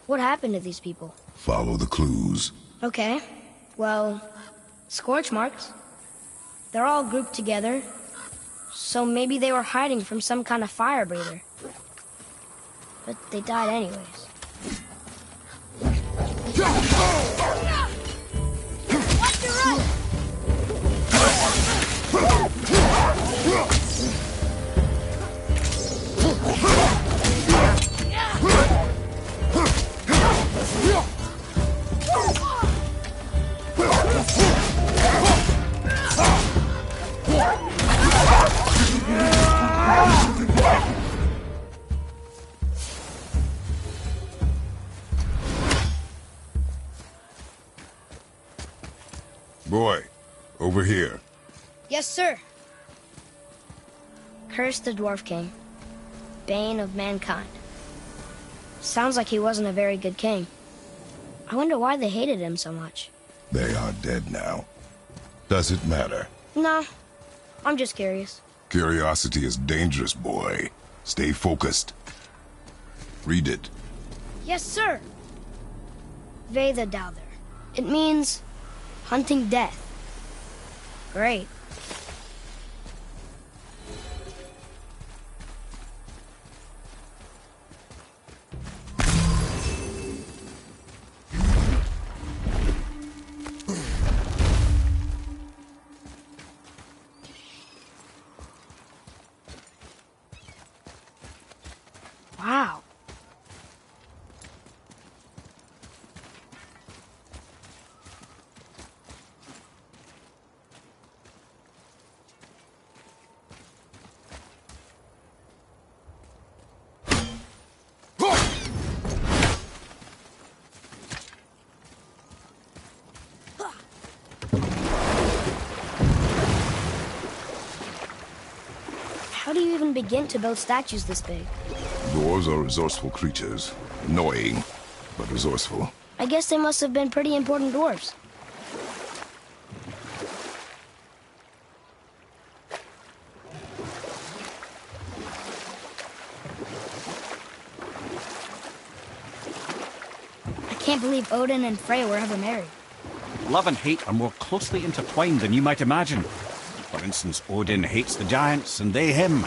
What happened to these people? Follow the clues. Okay. Well, scorch marks. They're all grouped together. So maybe they were hiding from some kind of fire breather. But they died anyways. Watch your right! Boy, over here. Yes, sir. Curse the Dwarf King, bane of mankind. Sounds like he wasn't a very good king. I wonder why they hated him so much. They are dead now. Does it matter? No, I'm just curious. Curiosity is dangerous, boy. Stay focused. Read it. Yes, sir. Veda Douther. It means hunting death. Great. Wow. begin to build statues this big? Dwarves are resourceful creatures. Annoying, but resourceful. I guess they must have been pretty important dwarves. I can't believe Odin and Freya were ever married. Love and hate are more closely intertwined than you might imagine. For instance, Odin hates the giants and they him.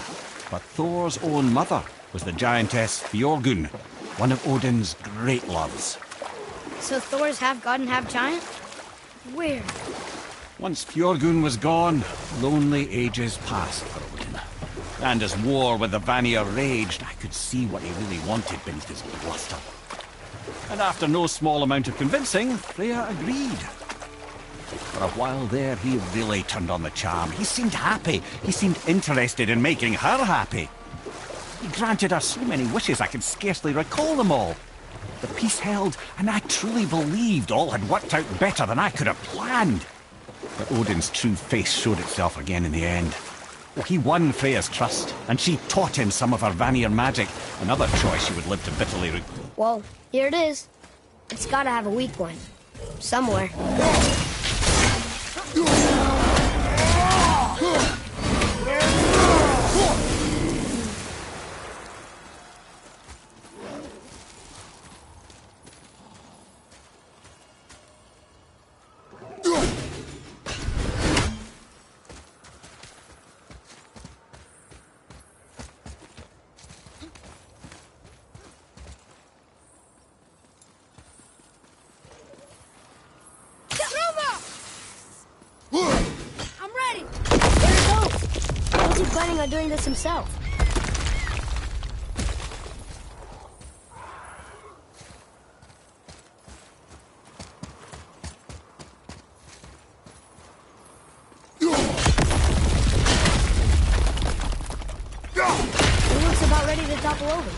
But Thor's own mother was the giantess Björgun, one of Odin's great loves. So Thor's half god and half giant? Weird. Once Björgun was gone, lonely ages passed for Odin. And as war with the Vanir raged, I could see what he really wanted beneath his bluster. And after no small amount of convincing, Freya agreed. For a while there, he really turned on the charm. He seemed happy. He seemed interested in making her happy. He granted her so many wishes I could scarcely recall them all. The peace held, and I truly believed all had worked out better than I could have planned. But Odin's true face showed itself again in the end. Oh, he won Freya's trust, and she taught him some of her Vanir magic, another choice she would live to bitterly regret. Well, here it is. It's gotta have a weak point. Somewhere. Planning on doing this himself. He looks about ready to topple over.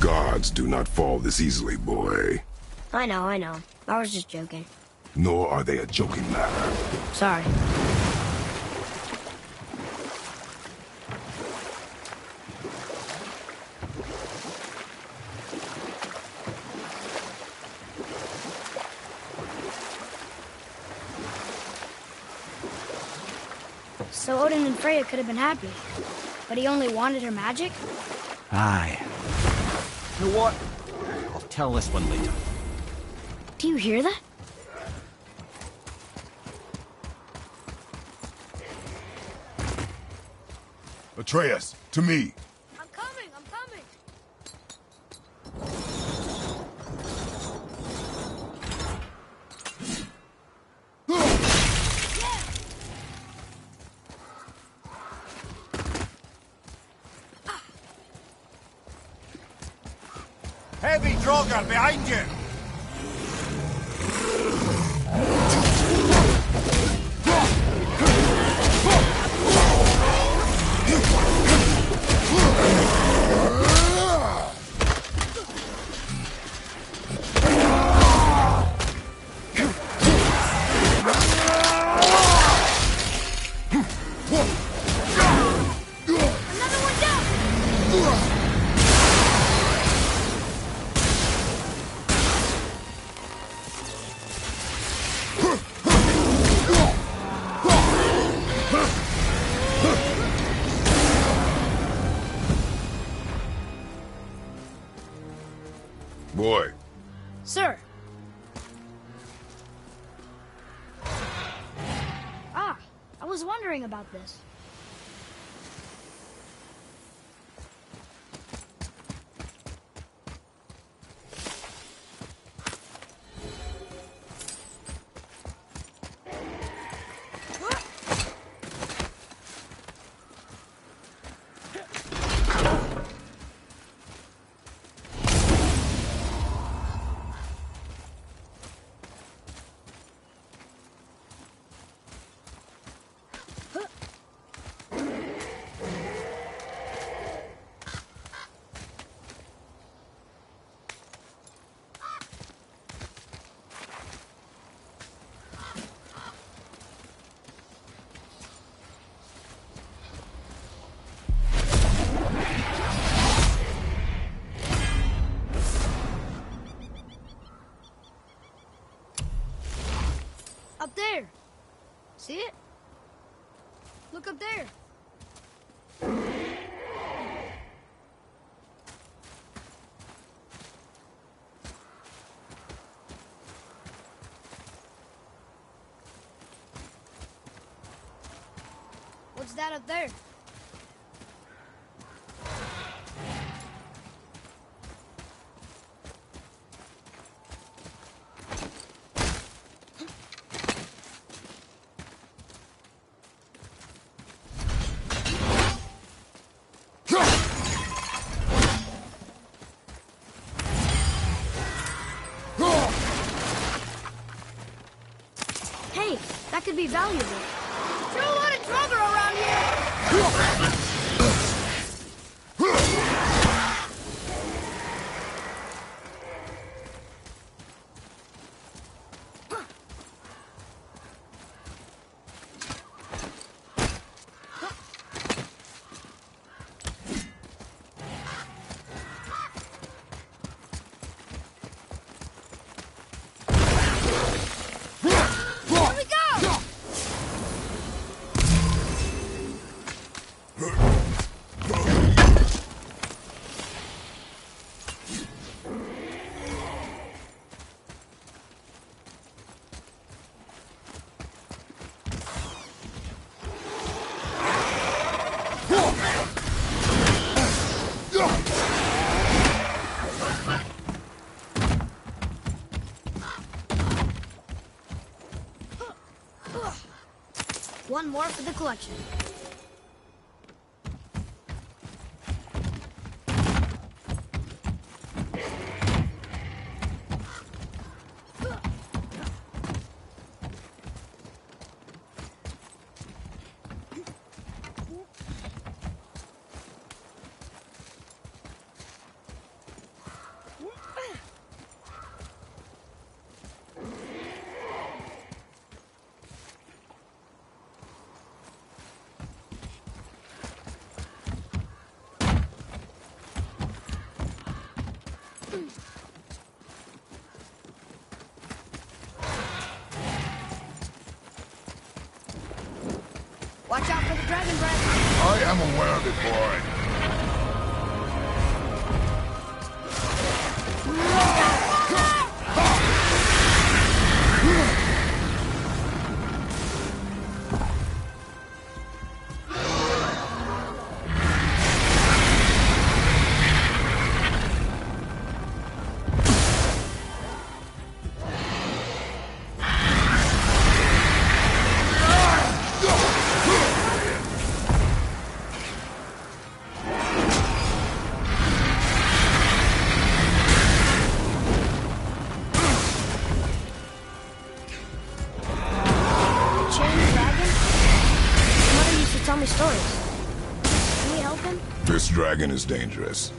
Gods do not fall this easily, boy. I know. I was just joking. Nor are they a joking matter. Sorry. So Odin and Freya could have been happy, but he only wanted her magic? Aye. You know what? I'll tell this one later. Do you hear that? Atreus, to me. I'm coming! Heavy Draugr behind you! Boy. Sir. Ah, I was wondering about this. Up there. See it? Look up there. What's that up there? Hey, that could be valuable. Throw a lot of trouble around here! One more for the collection. Watch out for the dragon breath. I am aware of it, boy. Tell me stories. Can we help him? This dragon is dangerous.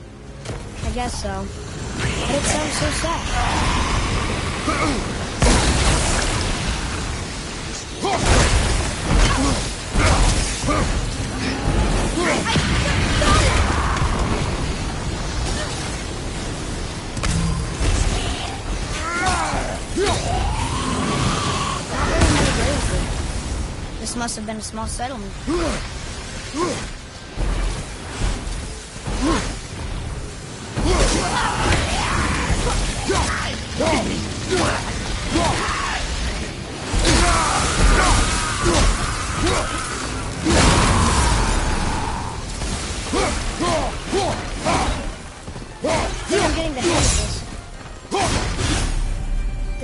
I guess so. But it sounds so sad. This must have been a small settlement.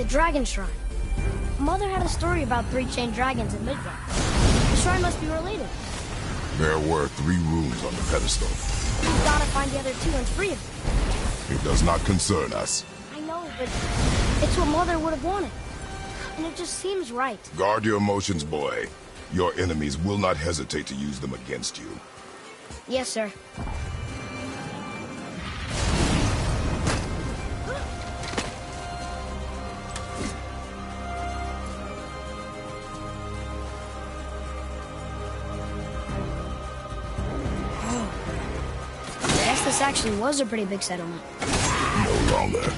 dragon shrine. Mother had a story about 3 chained dragons in Midgard. The shrine must be related. There were 3 runes on the pedestal. We've gotta find the other 2 and free them. It does not concern us. I know, but it's what Mother would have wanted. And it just seems right. Guard your emotions, boy. Your enemies will not hesitate to use them against you. Yes, sir. I guess this actually was a pretty big settlement. No longer.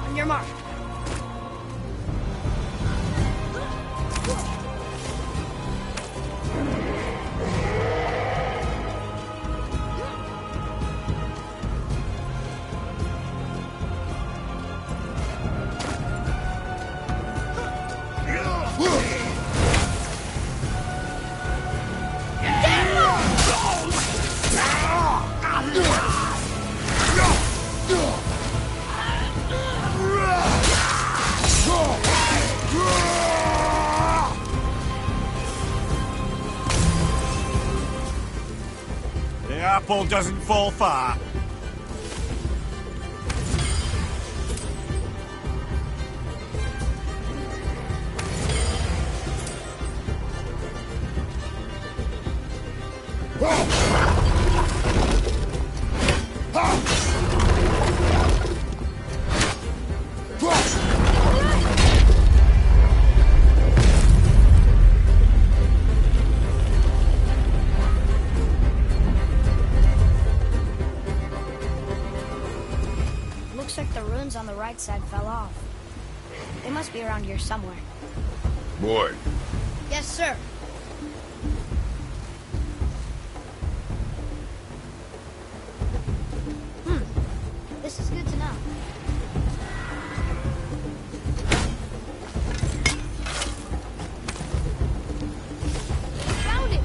On your mark. The apple doesn't fall far. Looks like the runes on the right side fell off. They must be around here somewhere. Boy, Yes, sir. This is good to know. Found it!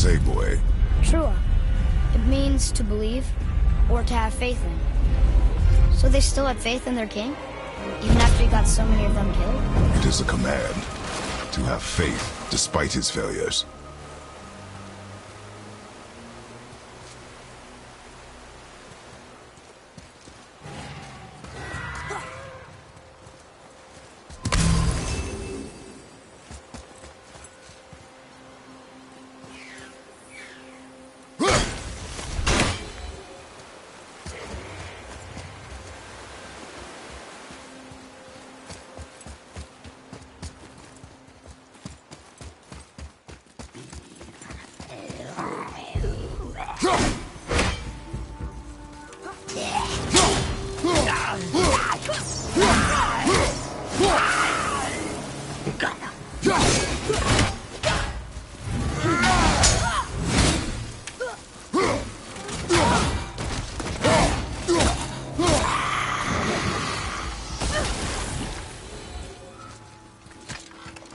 say, boy? Trua. It means to believe, or to have faith in. So they still had faith in their king? Even after he got so many of them killed? It is a command. To have faith, despite his failures.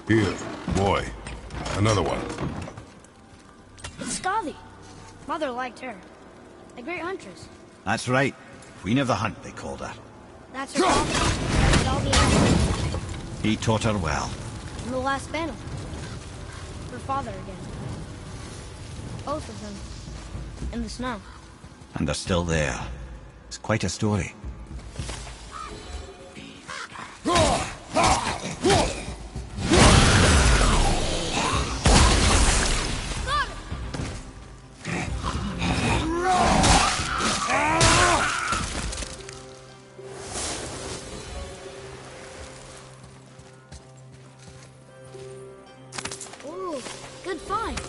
Here, boy. Another one. Skadi. Mother liked her. A great huntress. That's right. Queen of the Hunt, they called her. That's her father. Did all the animals. He taught her well. In the last battle. Her father again. Both of them. In the snow. And they're still there. It's quite a story. Ooh, good find.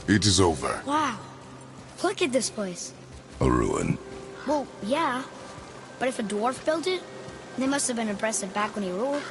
It is over. Wow. Look at this place. A ruin. Well, yeah. But if a dwarf built it, they must have been impressive back when he ruled.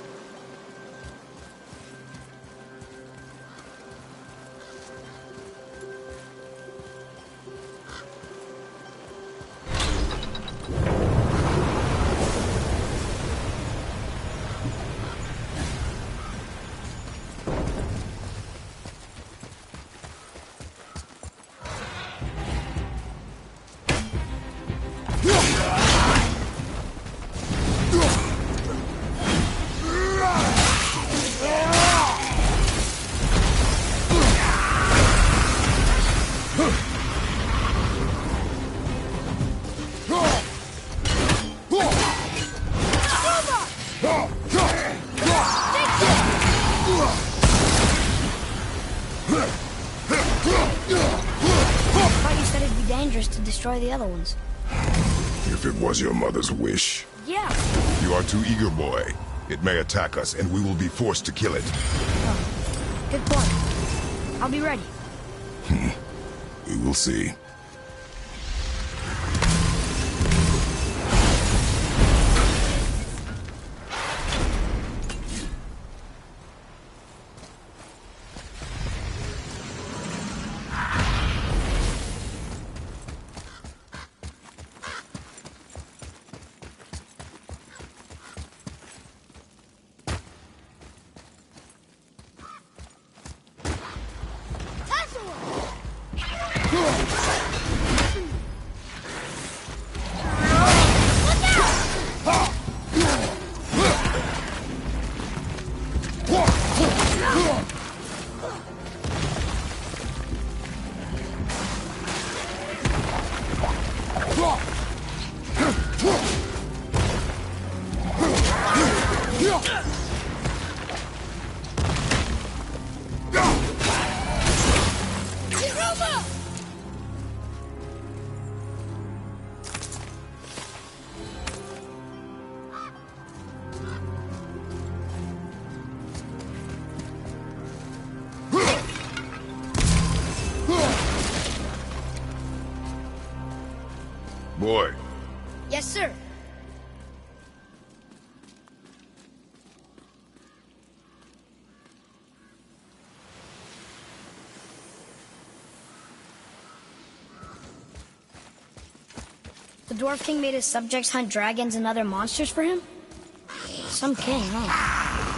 To destroy the other ones. If it was your mother's wish. Yeah. You are too eager, boy. It may attack us, and we will be forced to kill it. Oh, good point. I'll be ready. We will see. Boy, Yes, sir. The Dwarf King made his subjects hunt dragons and other monsters for him? Some king, huh?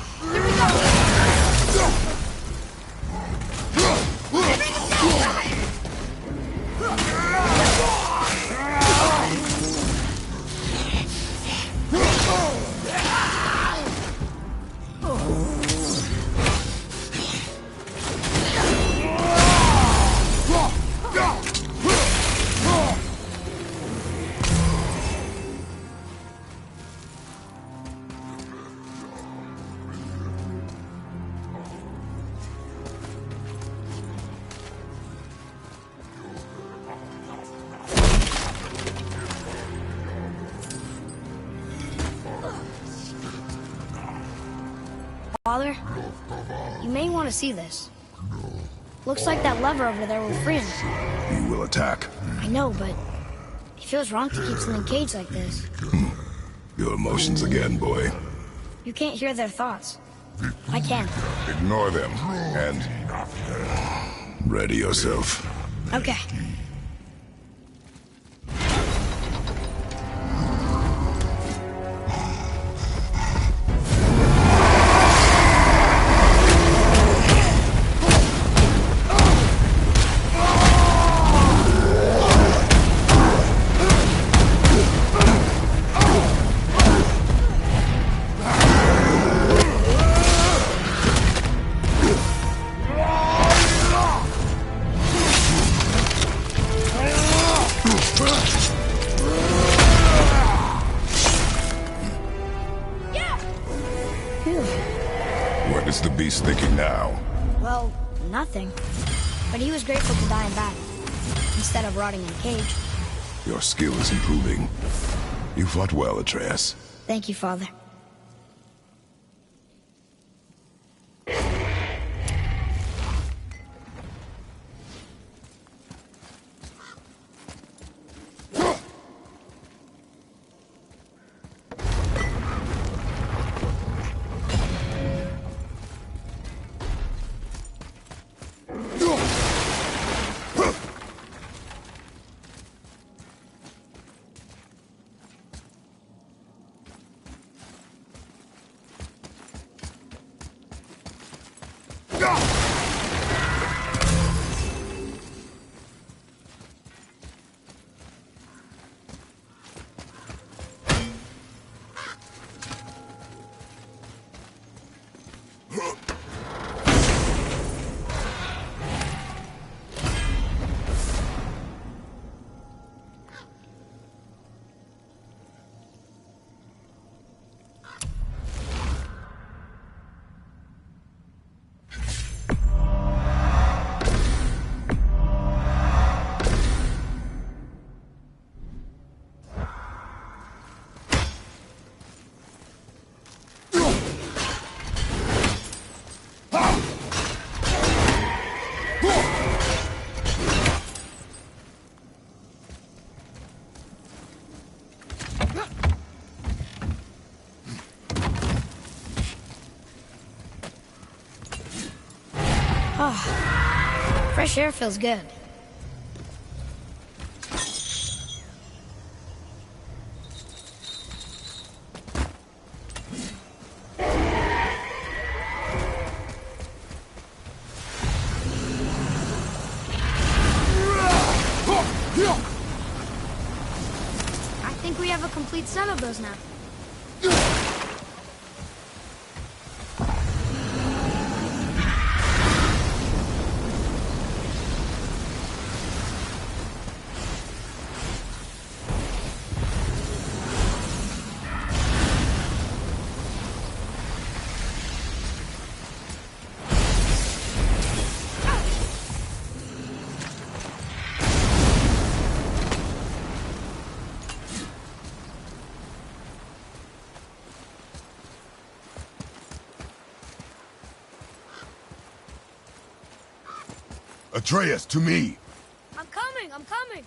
Father, you may want to see this. Looks like that lever over there will free him. he will attack. I know, but it feels wrong to keep something caged like this. Your emotions again, boy. You can't hear their thoughts. I can. Ignore them, and ready yourself. Okay. What is the beast thinking now? Well, nothing. But he was grateful to die in battle, instead of rotting in a cage. Your skill is improving. You fought well, Atreus. Thank you, Father. Oh, fresh air feels good. I think we have a complete set of those now. Atreus, to me! I'm coming, I'm coming!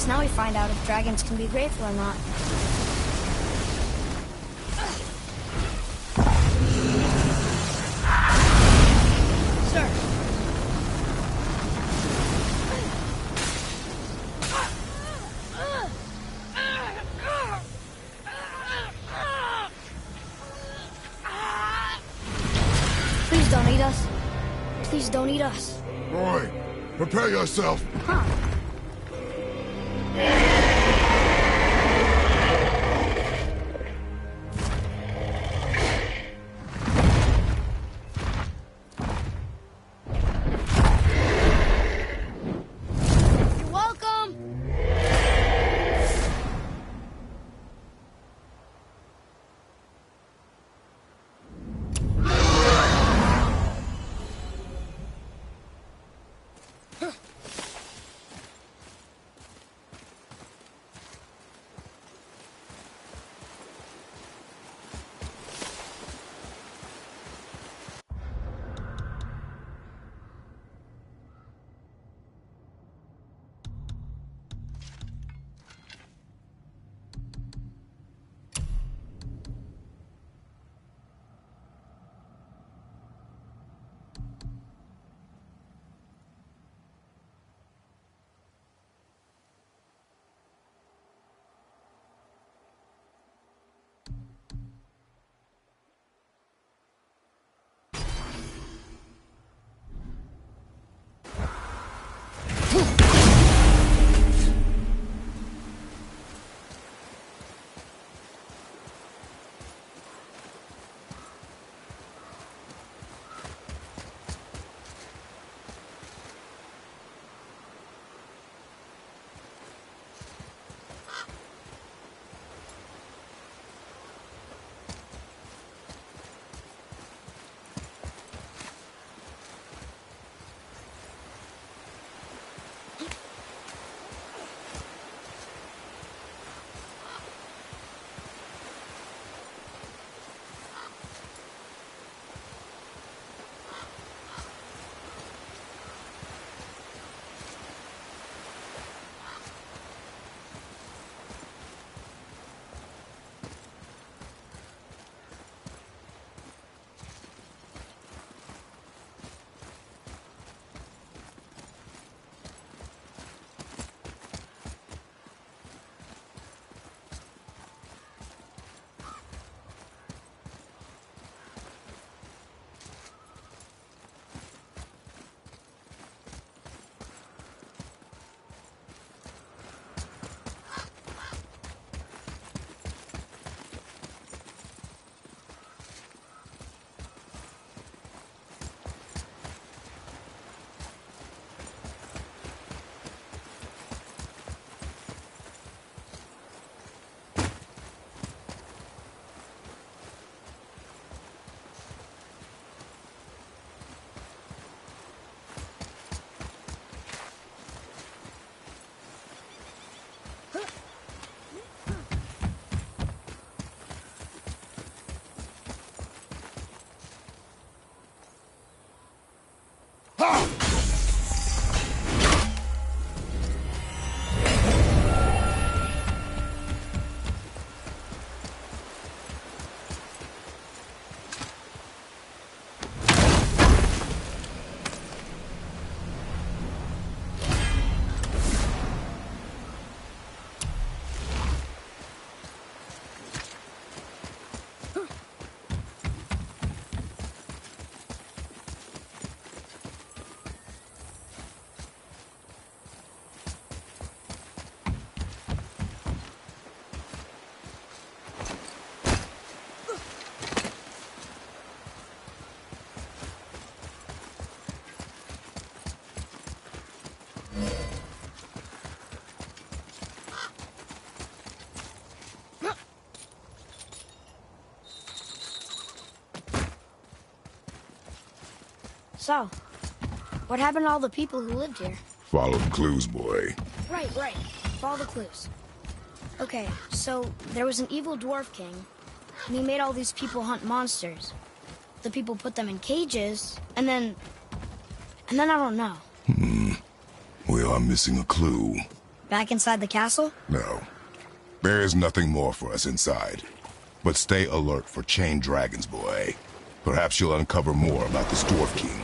Now we find out if dragons can be grateful or not. Sir. Please don't eat us. Please don't eat us. Roy, prepare yourself. Huh. So, what happened to all the people who lived here? Follow the clues, boy. Right. Follow the clues. Okay, so there was an evil dwarf king, and he made all these people hunt monsters. The people put them in cages, and then I don't know. We are missing a clue. Back inside the castle? No. There is nothing more for us inside. But stay alert for chained dragons, boy. Perhaps you'll uncover more about this dwarf king.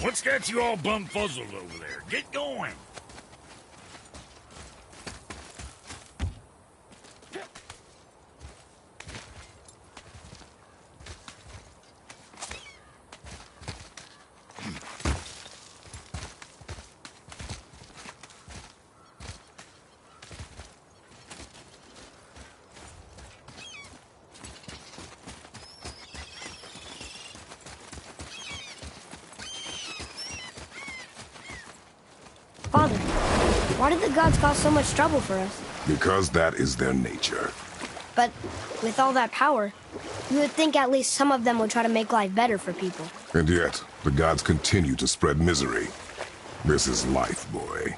What's got you all bumfuzzled over there? Get going! Father, why did the gods cause so much trouble for us? Because that is their nature. But with all that power, you would think at least some of them would try to make life better for people. And yet, the gods continue to spread misery. This is life, boy.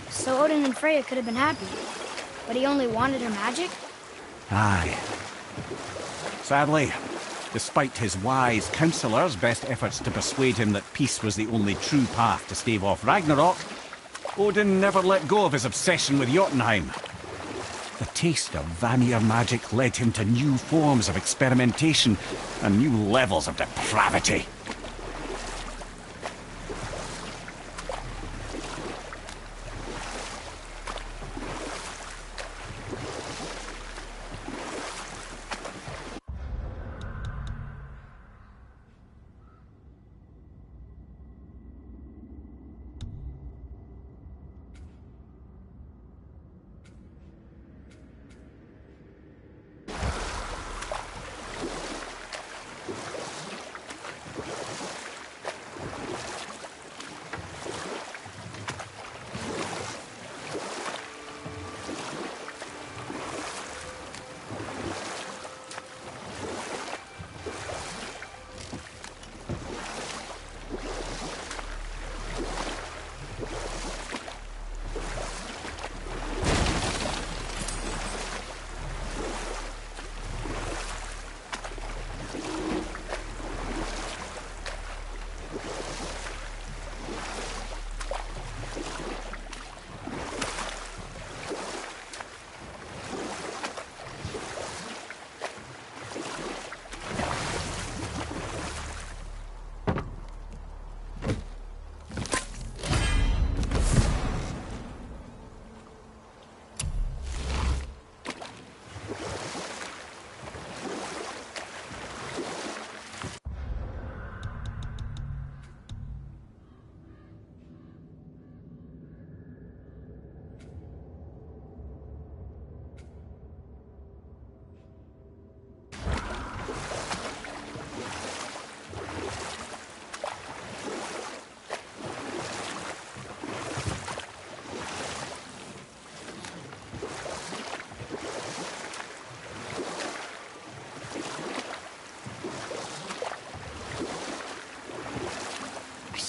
So Odin and Freya could have been happy, but he only wanted her magic? Aye. Sadly, despite his wise counselors' best efforts to persuade him that peace was the only true path to stave off Ragnarok, Odin never let go of his obsession with Jotunheim. The taste of Vanir magic led him to new forms of experimentation and new levels of depravity.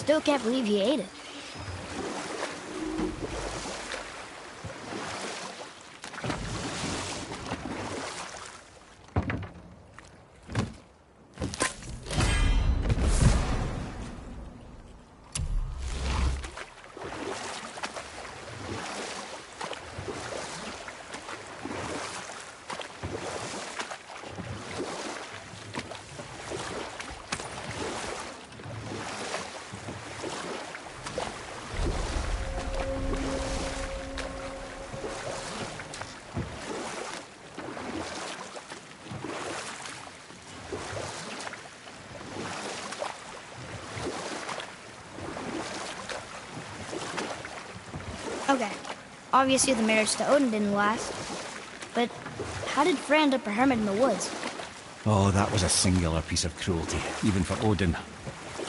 still can't believe he ate it. Okay, obviously the marriage to Odin didn't last. But how did Frey end up a hermit in the woods? Oh, that was a singular piece of cruelty, even for Odin.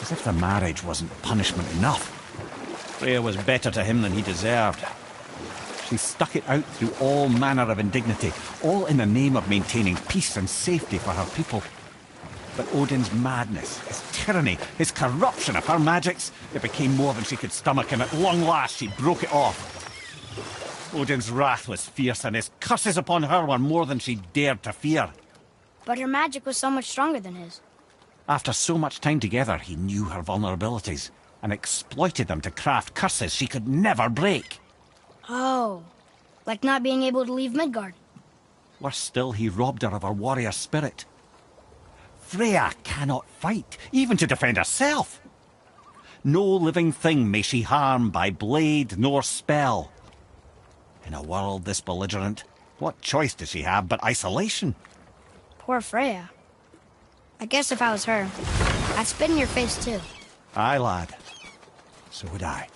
As if the marriage wasn't punishment enough. Freya was better to him than he deserved. She stuck it out through all manner of indignity, all in the name of maintaining peace and safety for her people. But Odin's madness, his tyranny, his corruption of her magics, it became more than she could stomach, and at long last she broke it off. Odin's wrath was fierce, and his curses upon her were more than she dared to fear. But her magic was so much stronger than his. After so much time together, he knew her vulnerabilities, and exploited them to craft curses she could never break. Oh, like not being able to leave Midgard. Worse still, he robbed her of her warrior spirit. Freya cannot fight, even to defend herself. No living thing may she harm by blade nor spell. In a world this belligerent, what choice does she have but isolation? Poor Freya. I guess if I was her, I'd spit in your face too. Aye, lad. So would I.